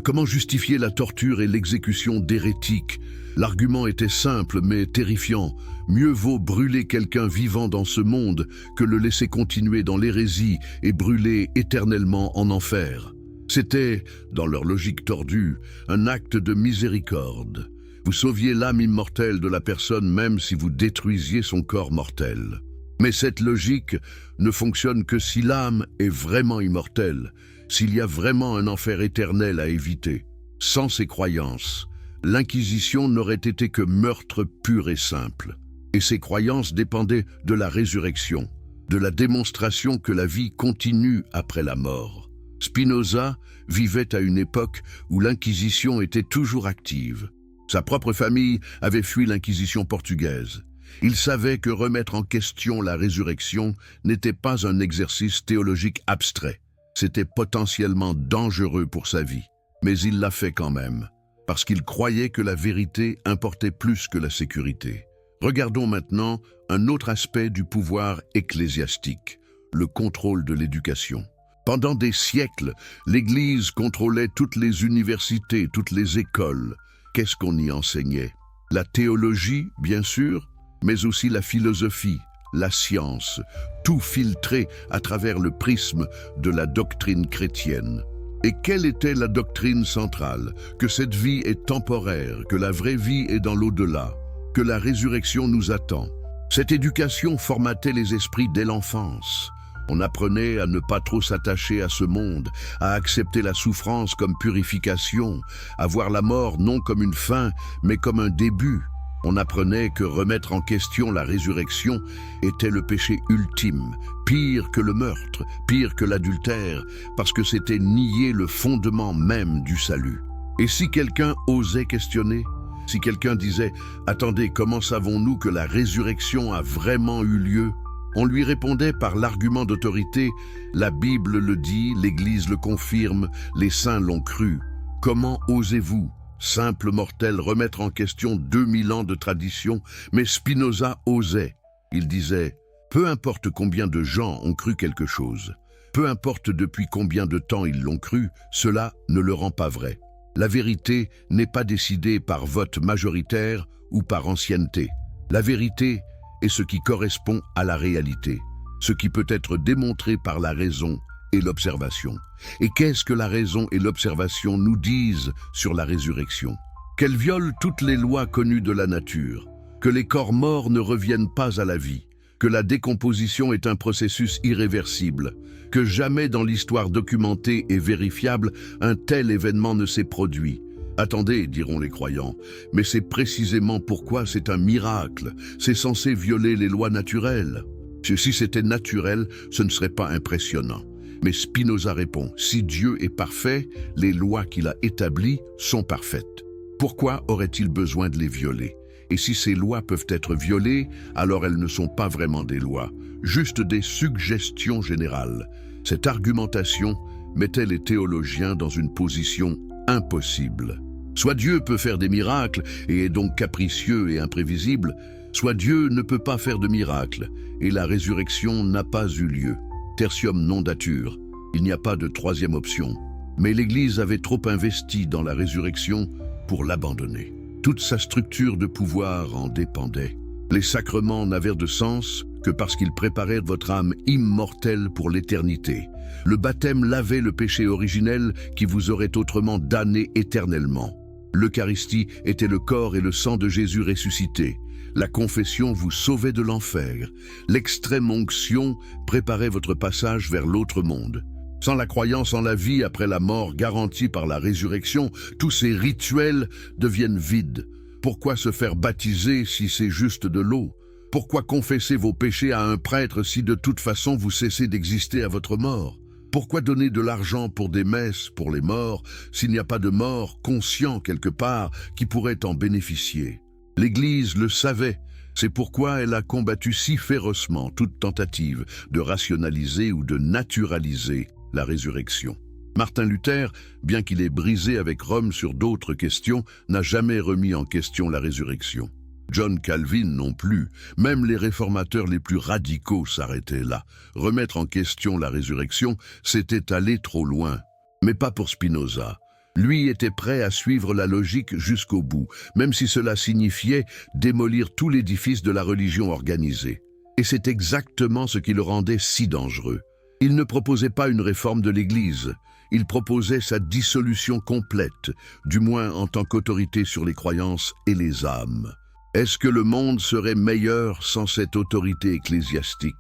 Comment justifier la torture et l'exécution d'hérétiques? L'argument était simple mais terrifiant. Mieux vaut brûler quelqu'un vivant dans ce monde que le laisser continuer dans l'hérésie et brûler éternellement en enfer. C'était, dans leur logique tordue, un acte de miséricorde. Vous sauviez l'âme immortelle de la personne même si vous détruisiez son corps mortel. Mais cette logique ne fonctionne que si l'âme est vraiment immortelle, s'il y a vraiment un enfer éternel à éviter. Sans ces croyances, l'Inquisition n'aurait été que meurtre pur et simple. Et ces croyances dépendaient de la résurrection, de la démonstration que la vie continue après la mort. Spinoza vivait à une époque où l'Inquisition était toujours active. Sa propre famille avait fui l'Inquisition portugaise. Il savait que remettre en question la résurrection n'était pas un exercice théologique abstrait. C'était potentiellement dangereux pour sa vie. Mais il l'a fait quand même, parce qu'il croyait que la vérité importait plus que la sécurité. Regardons maintenant un autre aspect du pouvoir ecclésiastique, le contrôle de l'éducation. Pendant des siècles, l'Église contrôlait toutes les universités, toutes les écoles. Qu'est-ce qu'on y enseignait? La théologie, bien sûr, mais aussi la philosophie, la science, tout filtré à travers le prisme de la doctrine chrétienne. Et quelle était la doctrine centrale? Que cette vie est temporaire, que la vraie vie est dans l'au-delà, que la résurrection nous attend. Cette éducation formatait les esprits dès l'enfance. On apprenait à ne pas trop s'attacher à ce monde, à accepter la souffrance comme purification, à voir la mort non comme une fin, mais comme un début. On apprenait que remettre en question la résurrection était le péché ultime, pire que le meurtre, pire que l'adultère, parce que c'était nier le fondement même du salut. Et si quelqu'un osait questionner, si quelqu'un disait « Attendez, comment savons-nous que la résurrection a vraiment eu lieu ?» On lui répondait par l'argument d'autorité « La Bible le dit, l'Église le confirme, les saints l'ont cru. Comment osez-vous ?» Simple mortel, remettre en question 2000 ans de tradition, mais Spinoza osait. Il disait « Peu importe combien de gens ont cru quelque chose, peu importe depuis combien de temps ils l'ont cru, cela ne le rend pas vrai. La vérité n'est pas décidée par vote majoritaire ou par ancienneté. La vérité est ce qui correspond à la réalité. ce qui peut être démontré par la raison et l'observation. Et qu'est-ce que la raison et l'observation nous disent sur la résurrection? Qu'elle viole toutes les lois connues de la nature, que les corps morts ne reviennent pas à la vie, que la décomposition est un processus irréversible, que jamais dans l'histoire documentée et vérifiable, un tel événement ne s'est produit. Attendez, diront les croyants, mais c'est précisément pourquoi c'est un miracle, c'est censé violer les lois naturelles. Si c'était naturel, ce ne serait pas impressionnant. Mais Spinoza répond, si Dieu est parfait, les lois qu'il a établies sont parfaites. Pourquoi aurait-il besoin de les violer? Et si ces lois peuvent être violées, alors elles ne sont pas vraiment des lois, juste des suggestions générales. Cette argumentation mettait les théologiens dans une position impossible. Soit Dieu peut faire des miracles et est donc capricieux et imprévisible, soit Dieu ne peut pas faire de miracles et la résurrection n'a pas eu lieu. Tertium non datur, il n'y a pas de troisième option. Mais l'Église avait trop investi dans la résurrection pour l'abandonner. Toute sa structure de pouvoir en dépendait. Les sacrements n'avaient de sens que parce qu'ils préparaient votre âme immortelle pour l'éternité. Le baptême lavait le péché originel qui vous aurait autrement damné éternellement. L'Eucharistie était le corps et le sang de Jésus ressuscité. La confession vous sauvait de l'enfer. L'extrême onction préparait votre passage vers l'autre monde. Sans la croyance en la vie après la mort garantie par la résurrection, tous ces rituels deviennent vides. Pourquoi se faire baptiser si c'est juste de l'eau? Pourquoi confesser vos péchés à un prêtre si de toute façon vous cessez d'exister à votre mort? Pourquoi donner de l'argent pour des messes pour les morts s'il n'y a pas de mort conscient quelque part qui pourrait en bénéficier? L'Église le savait. C'est pourquoi elle a combattu si férocement toute tentative de rationaliser ou de naturaliser la résurrection. Martin Luther, bien qu'il ait brisé avec Rome sur d'autres questions, n'a jamais remis en question la résurrection. John Calvin non plus, même les réformateurs les plus radicaux s'arrêtaient là. Remettre en question la résurrection, c'était aller trop loin. Mais pas pour Spinoza. Lui était prêt à suivre la logique jusqu'au bout, même si cela signifiait démolir tout l'édifice de la religion organisée. Et c'est exactement ce qui le rendait si dangereux. Il ne proposait pas une réforme de l'Église, il proposait sa dissolution complète, du moins en tant qu'autorité sur les croyances et les âmes. Est-ce que le monde serait meilleur sans cette autorité ecclésiastique?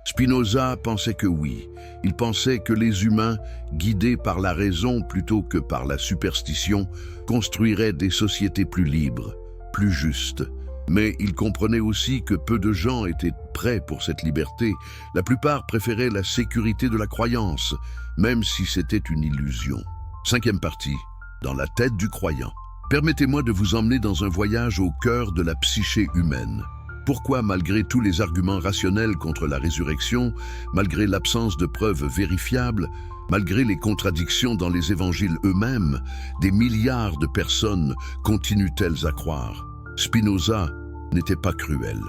Spinoza pensait que oui. Il pensait que les humains, guidés par la raison plutôt que par la superstition, construiraient des sociétés plus libres, plus justes. Mais il comprenait aussi que peu de gens étaient prêts pour cette liberté. La plupart préféraient la sécurité de la croyance, même si c'était une illusion. Cinquième partie, dans la tête du croyant. Permettez-moi de vous emmener dans un voyage au cœur de la psyché humaine. Pourquoi, malgré tous les arguments rationnels contre la résurrection, malgré l'absence de preuves vérifiables, malgré les contradictions dans les évangiles eux-mêmes, des milliards de personnes continuent-elles à croire? Spinoza n'était pas cruel.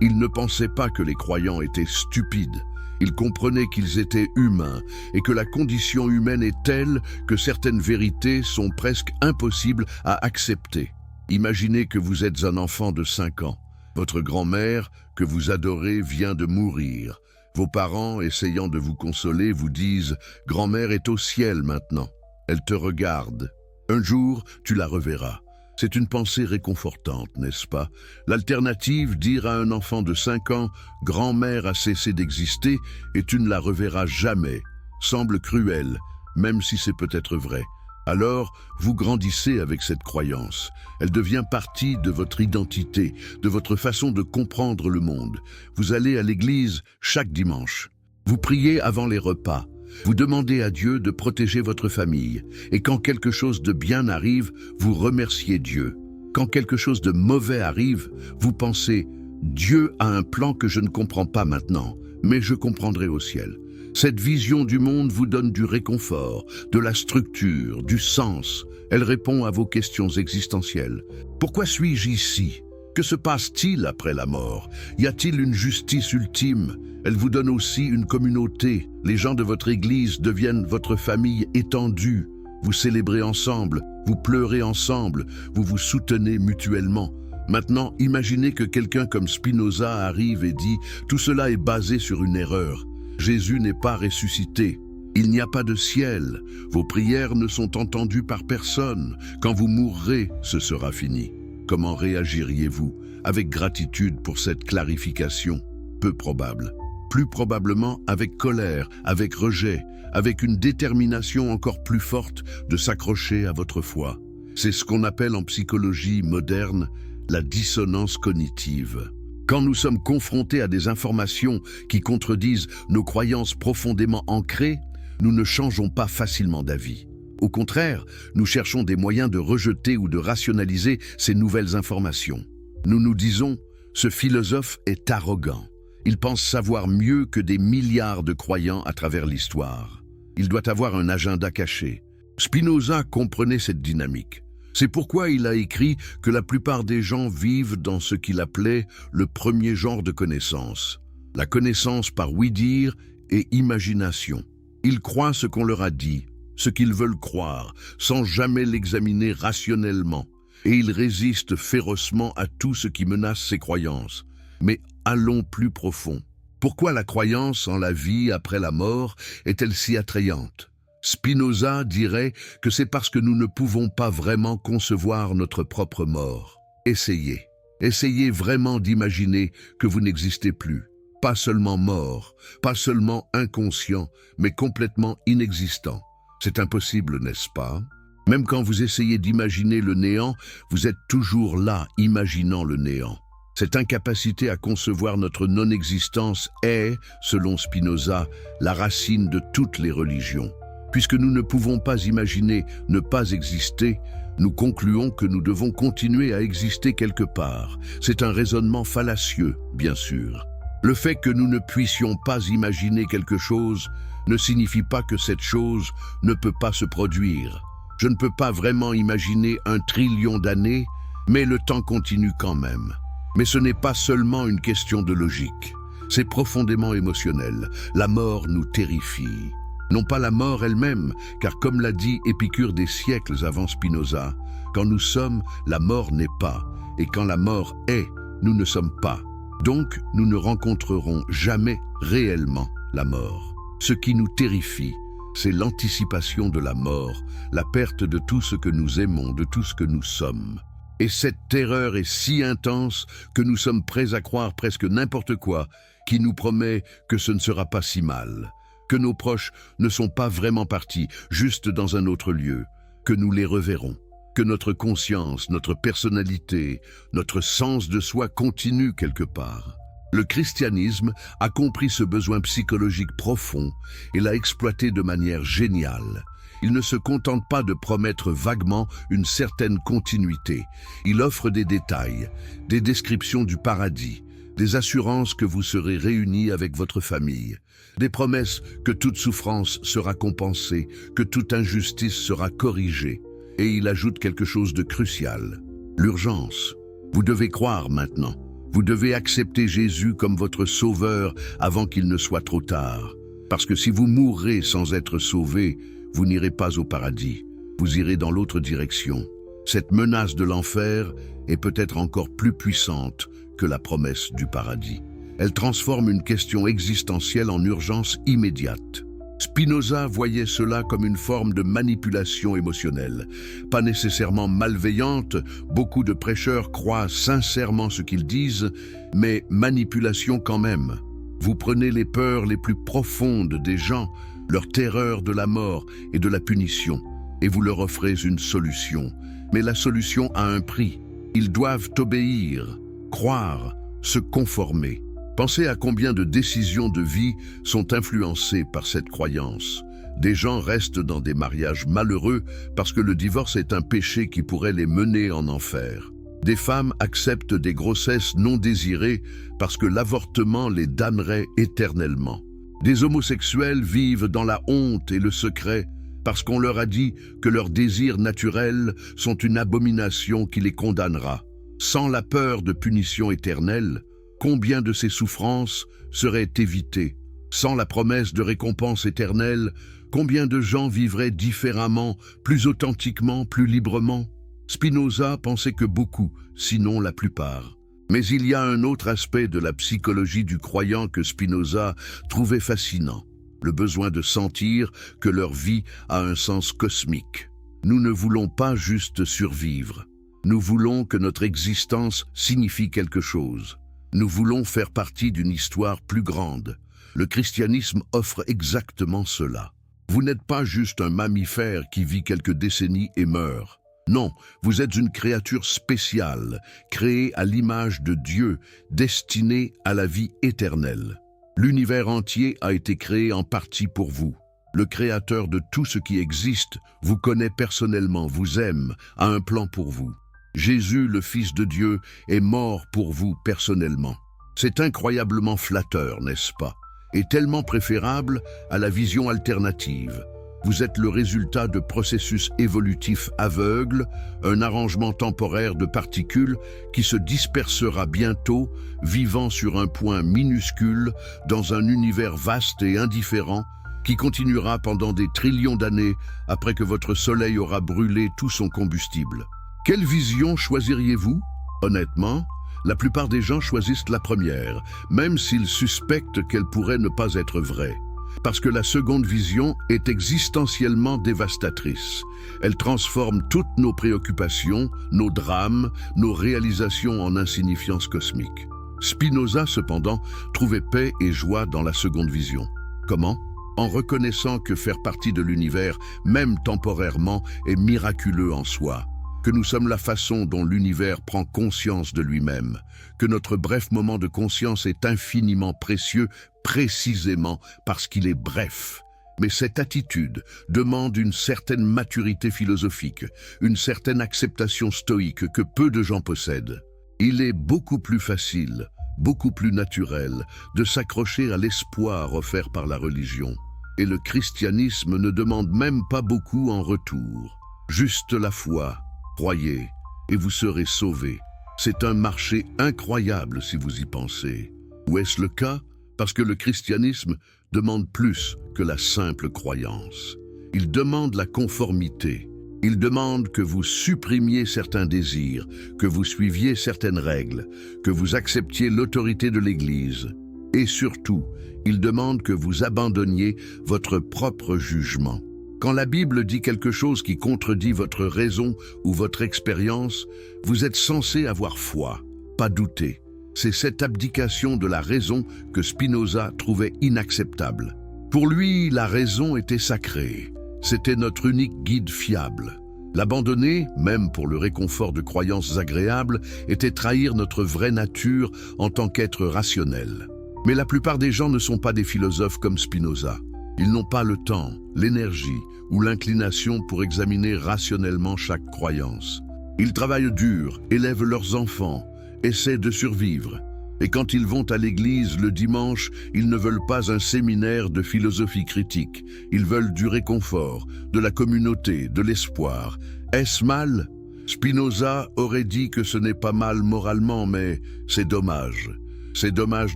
Il ne pensait pas que les croyants étaient stupides. Il comprenait qu'ils étaient humains et que la condition humaine est telle que certaines vérités sont presque impossibles à accepter. Imaginez que vous êtes un enfant de 5 ans. Votre grand-mère, que vous adorez, vient de mourir. Vos parents, essayant de vous consoler, vous disent « Grand-mère est au ciel maintenant. Elle te regarde. Un jour, tu la reverras. » C'est une pensée réconfortante, n'est-ce pas? L'alternative, dire à un enfant de 5 ans « Grand-mère a cessé d'exister et tu ne la reverras jamais », semble cruelle, même si c'est peut-être vrai. Alors, vous grandissez avec cette croyance. Elle devient partie de votre identité, de votre façon de comprendre le monde. Vous allez à l'église chaque dimanche. Vous priez avant les repas. Vous demandez à Dieu de protéger votre famille. Et quand quelque chose de bien arrive, vous remerciez Dieu. Quand quelque chose de mauvais arrive, vous pensez « Dieu a un plan que je ne comprends pas maintenant, mais je comprendrai au ciel ». Cette vision du monde vous donne du réconfort, de la structure, du sens. Elle répond à vos questions existentielles. Pourquoi suis-je ici? Que se passe-t-il après la mort? Y a-t-il une justice ultime? Elle vous donne aussi une communauté. Les gens de votre église deviennent votre famille étendue. Vous célébrez ensemble, vous pleurez ensemble, vous vous soutenez mutuellement. Maintenant, imaginez que quelqu'un comme Spinoza arrive et dit « Tout cela est basé sur une erreur. Jésus n'est pas ressuscité. Il n'y a pas de ciel. Vos prières ne sont entendues par personne. Quand vous mourrez, ce sera fini. » Comment réagiriez-vous? Avec gratitude pour cette clarification? Peu probable. Plus probablement avec colère, avec rejet, avec une détermination encore plus forte de s'accrocher à votre foi. C'est ce qu'on appelle en psychologie moderne la dissonance cognitive. Quand nous sommes confrontés à des informations qui contredisent nos croyances profondément ancrées, nous ne changeons pas facilement d'avis. Au contraire, nous cherchons des moyens de rejeter ou de rationaliser ces nouvelles informations. Nous nous disons, ce philosophe est arrogant. Il pense savoir mieux que des milliards de croyants à travers l'histoire. Il doit avoir un agenda caché. Spinoza comprenait cette dynamique. C'est pourquoi il a écrit que la plupart des gens vivent dans ce qu'il appelait le premier genre de connaissance. La connaissance par ouï-dire et imagination. Ils croient ce qu'on leur a dit, ce qu'ils veulent croire, sans jamais l'examiner rationnellement. Et ils résistent férocement à tout ce qui menace ces croyances. Mais allons plus profond. Pourquoi la croyance en la vie après la mort est-elle si attrayante? Spinoza dirait que c'est parce que nous ne pouvons pas vraiment concevoir notre propre mort. Essayez. Essayez vraiment d'imaginer que vous n'existez plus. Pas seulement mort, pas seulement inconscient, mais complètement inexistant. C'est impossible, n'est-ce pas? Même quand vous essayez d'imaginer le néant, vous êtes toujours là, imaginant le néant. Cette incapacité à concevoir notre non-existence est, selon Spinoza, la racine de toutes les religions. Puisque nous ne pouvons pas imaginer ne pas exister, nous concluons que nous devons continuer à exister quelque part. C'est un raisonnement fallacieux, bien sûr. Le fait que nous ne puissions pas imaginer quelque chose ne signifie pas que cette chose ne peut pas se produire. Je ne peux pas vraiment imaginer 1 trillion d'années, mais le temps continue quand même. Mais ce n'est pas seulement une question de logique. C'est profondément émotionnel. La mort nous terrifie. Non pas la mort elle-même, car comme l'a dit Épicure des siècles avant Spinoza, quand nous sommes, la mort n'est pas, et quand la mort est, nous ne sommes pas. Donc, nous ne rencontrerons jamais réellement la mort. Ce qui nous terrifie, c'est l'anticipation de la mort, la perte de tout ce que nous aimons, de tout ce que nous sommes. Et cette terreur est si intense que nous sommes prêts à croire presque n'importe quoi qui nous promet que ce ne sera pas si mal, que nos proches ne sont pas vraiment partis, juste dans un autre lieu, que nous les reverrons, que notre conscience, notre personnalité, notre sens de soi continue quelque part. Le christianisme a compris ce besoin psychologique profond et l'a exploité de manière géniale. Il ne se contente pas de promettre vaguement une certaine continuité. Il offre des détails, des descriptions du paradis, des assurances que vous serez réunis avec votre famille, des promesses que toute souffrance sera compensée, que toute injustice sera corrigée. Et il ajoute quelque chose de crucial, l'urgence. Vous devez croire maintenant. Vous devez accepter Jésus comme votre sauveur avant qu'il ne soit trop tard. Parce que si vous mourrez sans être sauvé, vous n'irez pas au paradis. Vous irez dans l'autre direction. Cette menace de l'enfer est peut-être encore plus puissante que la promesse du paradis. Elle transforme une question existentielle en urgence immédiate. Spinoza voyait cela comme une forme de manipulation émotionnelle. Pas nécessairement malveillante, beaucoup de prêcheurs croient sincèrement ce qu'ils disent, mais manipulation quand même. Vous prenez les peurs les plus profondes des gens, leur terreur de la mort et de la punition, et vous leur offrez une solution. Mais la solution a un prix. Ils doivent obéir, croire, se conformer. Pensez à combien de décisions de vie sont influencées par cette croyance. Des gens restent dans des mariages malheureux parce que le divorce est un péché qui pourrait les mener en enfer. Des femmes acceptent des grossesses non désirées parce que l'avortement les damnerait éternellement. Des homosexuels vivent dans la honte et le secret parce qu'on leur a dit que leurs désirs naturels sont une abomination qui les condamnera. Sans la peur de punition éternelle, combien de ces souffrances seraient évitées? Sans la promesse de récompense éternelle, combien de gens vivraient différemment, plus authentiquement, plus librement? Spinoza pensait que beaucoup, sinon la plupart. Mais il y a un autre aspect de la psychologie du croyant que Spinoza trouvait fascinant, le besoin de sentir que leur vie a un sens cosmique. Nous ne voulons pas juste survivre. Nous voulons que notre existence signifie quelque chose. Nous voulons faire partie d'une histoire plus grande. Le christianisme offre exactement cela. Vous n'êtes pas juste un mammifère qui vit quelques décennies et meurt. Non, vous êtes une créature spéciale, créée à l'image de Dieu, destinée à la vie éternelle. L'univers entier a été créé en partie pour vous. Le Créateur de tout ce qui existe vous connaît personnellement, vous aime, a un plan pour vous. Jésus, le Fils de Dieu, est mort pour vous personnellement. C'est incroyablement flatteur, n'est-ce pas? Et tellement préférable à la vision alternative. Vous êtes le résultat de processus évolutifs aveugles, un arrangement temporaire de particules qui se dispersera bientôt, vivant sur un point minuscule dans un univers vaste et indifférent qui continuera pendant des trillions d'années après que votre soleil aura brûlé tout son combustible. Quelle vision choisiriez-vous? Honnêtement, la plupart des gens choisissent la première, même s'ils suspectent qu'elle pourrait ne pas être vraie. Parce que la seconde vision est existentiellement dévastatrice. Elle transforme toutes nos préoccupations, nos drames, nos réalisations en insignifiance cosmique. Spinoza, cependant, trouvait paix et joie dans la seconde vision. Comment? En reconnaissant que faire partie de l'univers, même temporairement, est miraculeux en soi. Que nous sommes la façon dont l'univers prend conscience de lui-même, que notre bref moment de conscience est infiniment précieux, précisément parce qu'il est bref. Mais cette attitude demande une certaine maturité philosophique, une certaine acceptation stoïque que peu de gens possèdent. Il est beaucoup plus facile, beaucoup plus naturel de s'accrocher à l'espoir offert par la religion. Et le christianisme ne demande même pas beaucoup en retour, juste la foi. Croyez, et vous serez sauvés. C'est un marché incroyable si vous y pensez. Ou est-ce le cas? Parce que le christianisme demande plus que la simple croyance. Il demande la conformité. Il demande que vous supprimiez certains désirs, que vous suiviez certaines règles, que vous acceptiez l'autorité de l'Église. Et surtout, il demande que vous abandonniez votre propre jugement. Quand la Bible dit quelque chose qui contredit votre raison ou votre expérience, vous êtes censé avoir foi, pas douter. C'est cette abdication de la raison que Spinoza trouvait inacceptable. Pour lui, la raison était sacrée. C'était notre unique guide fiable. L'abandonner, même pour le réconfort de croyances agréables, était trahir notre vraie nature en tant qu'être rationnel. Mais la plupart des gens ne sont pas des philosophes comme Spinoza. Ils n'ont pas le temps, l'énergie ou l'inclination pour examiner rationnellement chaque croyance. Ils travaillent dur, élèvent leurs enfants, essaient de survivre. Et quand ils vont à l'église le dimanche, ils ne veulent pas un séminaire de philosophie critique. Ils veulent du réconfort, de la communauté, de l'espoir. Est-ce mal? Spinoza aurait dit que ce n'est pas mal moralement, mais c'est dommage. C'est dommage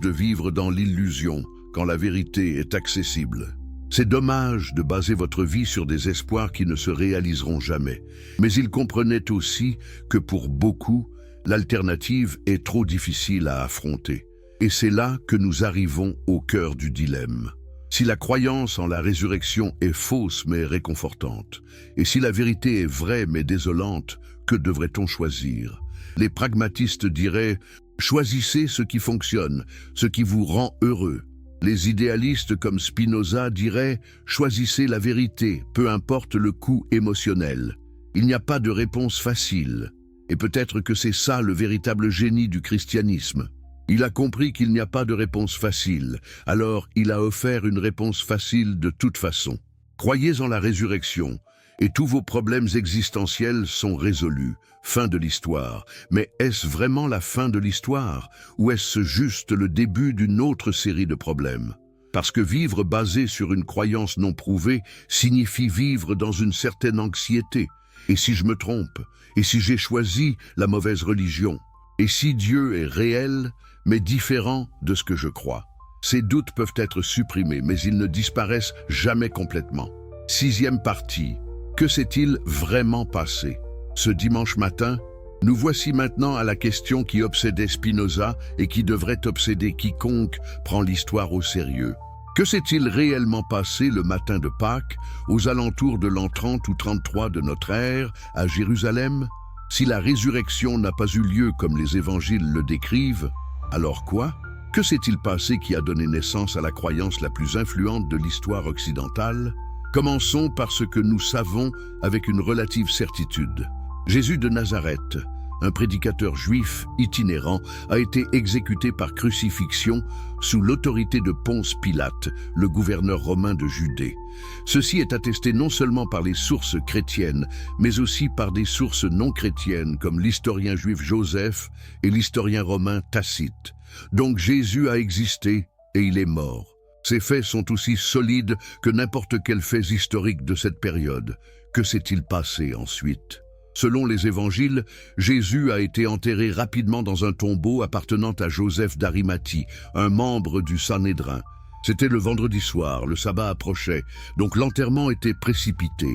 de vivre dans l'illusion quand la vérité est accessible. C'est dommage de baser votre vie sur des espoirs qui ne se réaliseront jamais. Mais il comprenait aussi que pour beaucoup, l'alternative est trop difficile à affronter. Et c'est là que nous arrivons au cœur du dilemme. Si la croyance en la résurrection est fausse mais réconfortante, et si la vérité est vraie mais désolante, que devrait-on choisir? Les pragmatistes diraient « choisissez ce qui fonctionne, ce qui vous rend heureux ». Les idéalistes comme Spinoza diraient « choisissez la vérité, peu importe le coût émotionnel ». Il n'y a pas de réponse facile. Et peut-être que c'est ça le véritable génie du christianisme. Il a compris qu'il n'y a pas de réponse facile, alors il a offert une réponse facile de toute façon. Croyez en la résurrection, et tous vos problèmes existentiels sont résolus. Fin de l'histoire. Mais est-ce vraiment la fin de l'histoire, ou est-ce juste le début d'une autre série de problèmes? Parce que vivre basé sur une croyance non prouvée signifie vivre dans une certaine anxiété. Et si je me trompe? Et si j'ai choisi la mauvaise religion? Et si Dieu est réel, mais différent de ce que je crois? Ces doutes peuvent être supprimés, mais ils ne disparaissent jamais complètement. Sixième partie. Que s'est-il vraiment passé? Ce dimanche matin, nous voici maintenant à la question qui obsédait Spinoza et qui devrait obséder quiconque prend l'histoire au sérieux. Que s'est-il réellement passé le matin de Pâques, aux alentours de l'an 30 ou 33 de notre ère, à Jérusalem? Si la résurrection n'a pas eu lieu comme les évangiles le décrivent, alors quoi? Que s'est-il passé qui a donné naissance à la croyance la plus influente de l'histoire occidentale? Commençons par ce que nous savons avec une relative certitude. Jésus de Nazareth, un prédicateur juif itinérant, a été exécuté par crucifixion sous l'autorité de Ponce Pilate, le gouverneur romain de Judée. Ceci est attesté non seulement par les sources chrétiennes, mais aussi par des sources non chrétiennes comme l'historien juif Joseph et l'historien romain Tacite. Donc Jésus a existé et il est mort. Ces faits sont aussi solides que n'importe quel fait historique de cette période. Que s'est-il passé ensuite? Selon les évangiles, Jésus a été enterré rapidement dans un tombeau appartenant à Joseph d'Arimathie, un membre du Sanhédrin. C'était le vendredi soir, le sabbat approchait, donc l'enterrement était précipité.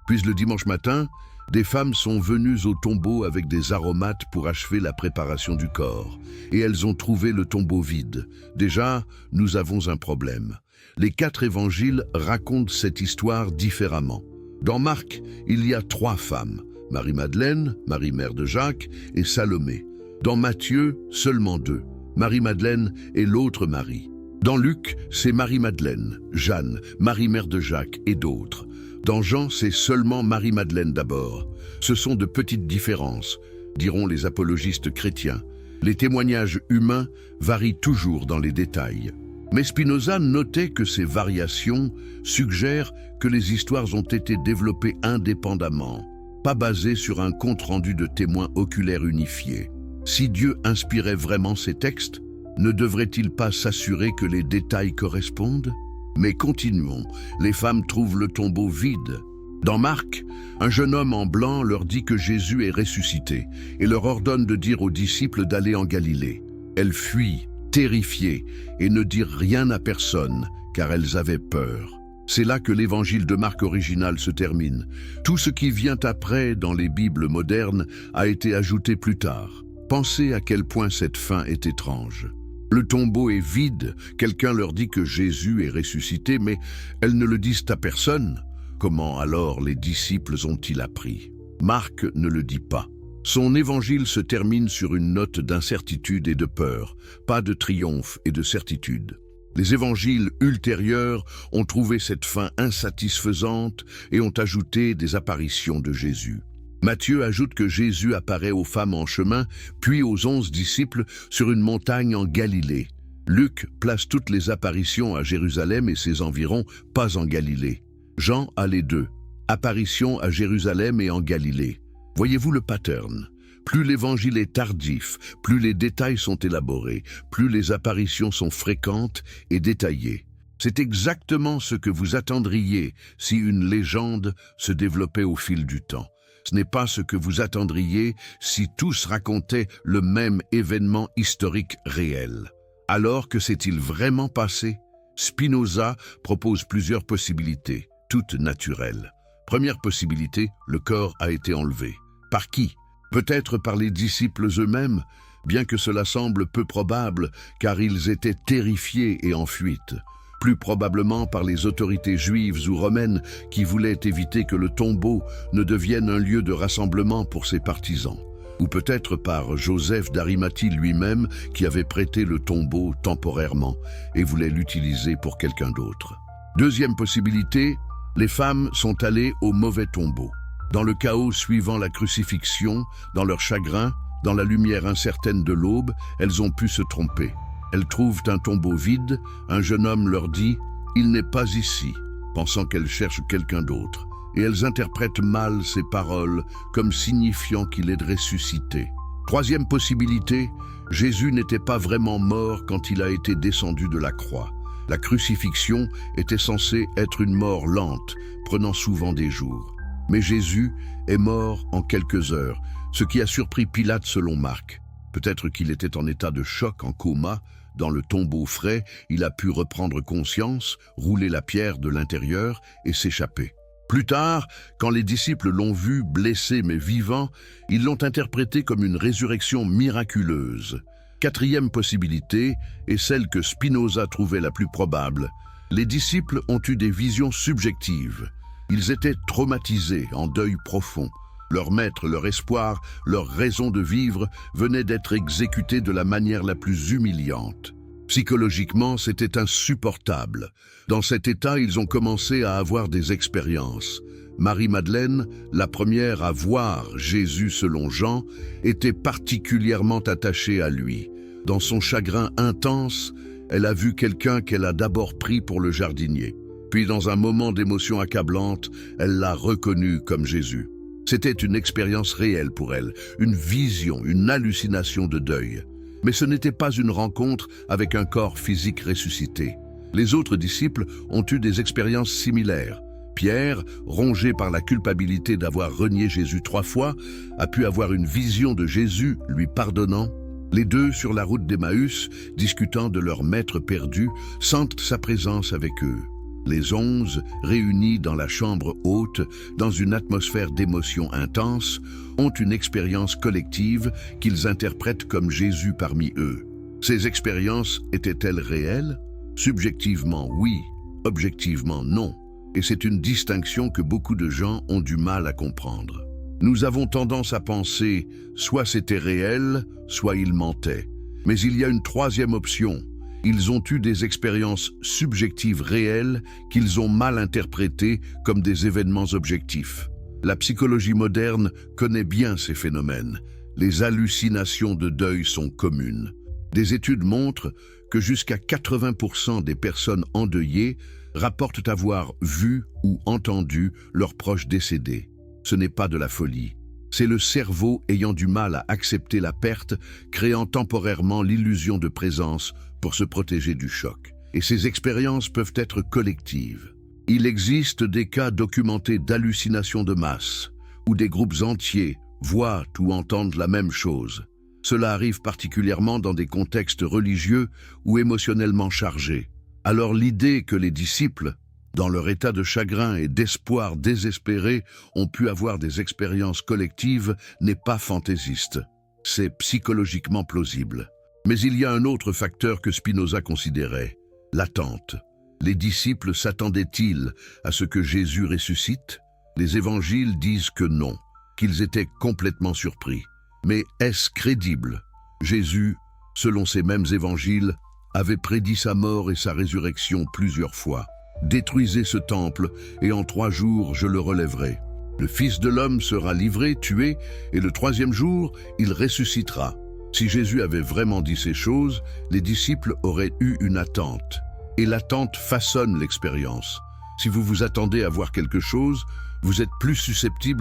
Puis le dimanche matin, des femmes sont venues au tombeau avec des aromates pour achever la préparation du corps. Et elles ont trouvé le tombeau vide. Déjà, nous avons un problème. Les 4 évangiles racontent cette histoire différemment. Dans Marc, il y a 3 femmes. Marie-Madeleine, Marie mère de Jacques, et Salomé. Dans Matthieu, seulement 2, Marie-Madeleine et l'autre Marie. Dans Luc, c'est Marie-Madeleine, Jeanne, Marie mère de Jacques et d'autres. Dans Jean, c'est seulement Marie-Madeleine d'abord. Ce sont de petites différences, diront les apologistes chrétiens. Les témoignages humains varient toujours dans les détails. Mais Spinoza notait que ces variations suggèrent que les histoires ont été développées indépendamment, pas basé sur un compte-rendu de témoins oculaires unifiés. Si Dieu inspirait vraiment ces textes, ne devrait-il pas s'assurer que les détails correspondent? Mais continuons, les femmes trouvent le tombeau vide. Dans Marc, un jeune homme en blanc leur dit que Jésus est ressuscité et leur ordonne de dire aux disciples d'aller en Galilée. Elles fuient, terrifiées, et ne dirent rien à personne, car elles avaient peur. C'est là que l'évangile de Marc original se termine. Tout ce qui vient après dans les Bibles modernes a été ajouté plus tard. Pensez à quel point cette fin est étrange. Le tombeau est vide, quelqu'un leur dit que Jésus est ressuscité, mais elles ne le disent à personne. Comment alors les disciples ont-ils appris? Marc ne le dit pas. Son évangile se termine sur une note d'incertitude et de peur, pas de triomphe et de certitude. Les évangiles ultérieurs ont trouvé cette fin insatisfaisante et ont ajouté des apparitions de Jésus. Matthieu ajoute que Jésus apparaît aux femmes en chemin, puis aux 11 disciples sur une montagne en Galilée. Luc place toutes les apparitions à Jérusalem et ses environs, pas en Galilée. Jean a les deux, apparitions à Jérusalem et en Galilée. Voyez-vous le pattern? Plus l'évangile est tardif, plus les détails sont élaborés, plus les apparitions sont fréquentes et détaillées. C'est exactement ce que vous attendriez si une légende se développait au fil du temps. Ce n'est pas ce que vous attendriez si tous racontaient le même événement historique réel. Alors que s'est-il vraiment passé? Spinoza propose plusieurs possibilités, toutes naturelles. Première possibilité, le corps a été enlevé. Par qui? Peut-être par les disciples eux-mêmes, bien que cela semble peu probable, car ils étaient terrifiés et en fuite. Plus probablement par les autorités juives ou romaines qui voulaient éviter que le tombeau ne devienne un lieu de rassemblement pour ses partisans. Ou peut-être par Joseph d'Arimathie lui-même qui avait prêté le tombeau temporairement et voulait l'utiliser pour quelqu'un d'autre. Deuxième possibilité, les femmes sont allées au mauvais tombeau. Dans le chaos suivant la crucifixion, dans leur chagrin, dans la lumière incertaine de l'aube, elles ont pu se tromper. Elles trouvent un tombeau vide, un jeune homme leur dit « Il n'est pas ici », pensant qu'elles cherchent quelqu'un d'autre. Et elles interprètent mal ces paroles comme signifiant qu'il est ressuscité. Troisième possibilité, Jésus n'était pas vraiment mort quand il a été descendu de la croix. La crucifixion était censée être une mort lente, prenant souvent des jours. Mais Jésus est mort en quelques heures, ce qui a surpris Pilate selon Marc. Peut-être qu'il était en état de choc, en coma. Dans le tombeau frais, il a pu reprendre conscience, rouler la pierre de l'intérieur et s'échapper. Plus tard, quand les disciples l'ont vu blessé mais vivant, ils l'ont interprété comme une résurrection miraculeuse. Quatrième possibilité, et celle que Spinoza trouvait la plus probable, les disciples ont eu des visions subjectives. Ils étaient traumatisés, en deuil profond. Leur maître, leur espoir, leur raison de vivre venaient d'être exécutés de la manière la plus humiliante. Psychologiquement, c'était insupportable. Dans cet état, ils ont commencé à avoir des expériences. Marie-Madeleine, la première à voir Jésus selon Jean, était particulièrement attachée à lui. Dans son chagrin intense, elle a vu quelqu'un qu'elle a d'abord pris pour le jardinier. Puis, dans un moment d'émotion accablante, elle l'a reconnu comme Jésus. C'était une expérience réelle pour elle, une vision, une hallucination de deuil. Mais ce n'était pas une rencontre avec un corps physique ressuscité. Les autres disciples ont eu des expériences similaires. Pierre, rongé par la culpabilité d'avoir renié Jésus 3 fois, a pu avoir une vision de Jésus lui pardonnant. Les deux, sur la route d'Emmaüs, discutant de leur maître perdu, sentent sa présence avec eux. Les 11, réunis dans la chambre haute, dans une atmosphère d'émotion intense, ont une expérience collective qu'ils interprètent comme Jésus parmi eux. Ces expériences étaient-elles réelles? Subjectivement, oui. Objectivement, non. Et c'est une distinction que beaucoup de gens ont du mal à comprendre. Nous avons tendance à penser, soit c'était réel, soit ils mentaient. Mais il y a une troisième option. Ils ont eu des expériences subjectives réelles qu'ils ont mal interprétées comme des événements objectifs. La psychologie moderne connaît bien ces phénomènes. Les hallucinations de deuil sont communes. Des études montrent que jusqu'à 80% des personnes endeuillées rapportent avoir vu ou entendu leurs proches décédés. Ce n'est pas de la folie. C'est le cerveau ayant du mal à accepter la perte, créant temporairement l'illusion de présence pour se protéger du choc. Et ces expériences peuvent être collectives. Il existe des cas documentés d'hallucinations de masse, où des groupes entiers voient ou entendent la même chose. Cela arrive particulièrement dans des contextes religieux ou émotionnellement chargés. Alors l'idée que les disciples, dans leur état de chagrin et d'espoir désespéré, ont pu avoir des expériences collectives n'est pas fantaisiste. C'est psychologiquement plausible. Mais il y a un autre facteur que Spinoza considérait, l'attente. Les disciples s'attendaient-ils à ce que Jésus ressuscite? Les évangiles disent que non, qu'ils étaient complètement surpris. Mais est-ce crédible? Jésus, selon ces mêmes évangiles, avait prédit sa mort et sa résurrection plusieurs fois. « Détruisez ce temple, et en 3 jours je le relèverai. Le Fils de l'homme sera livré, tué, et le 3e jour, il ressuscitera. » Si Jésus avait vraiment dit ces choses, les disciples auraient eu une attente. Et l'attente façonne l'expérience. Si vous vous attendez à voir quelque chose, vous êtes plus susceptible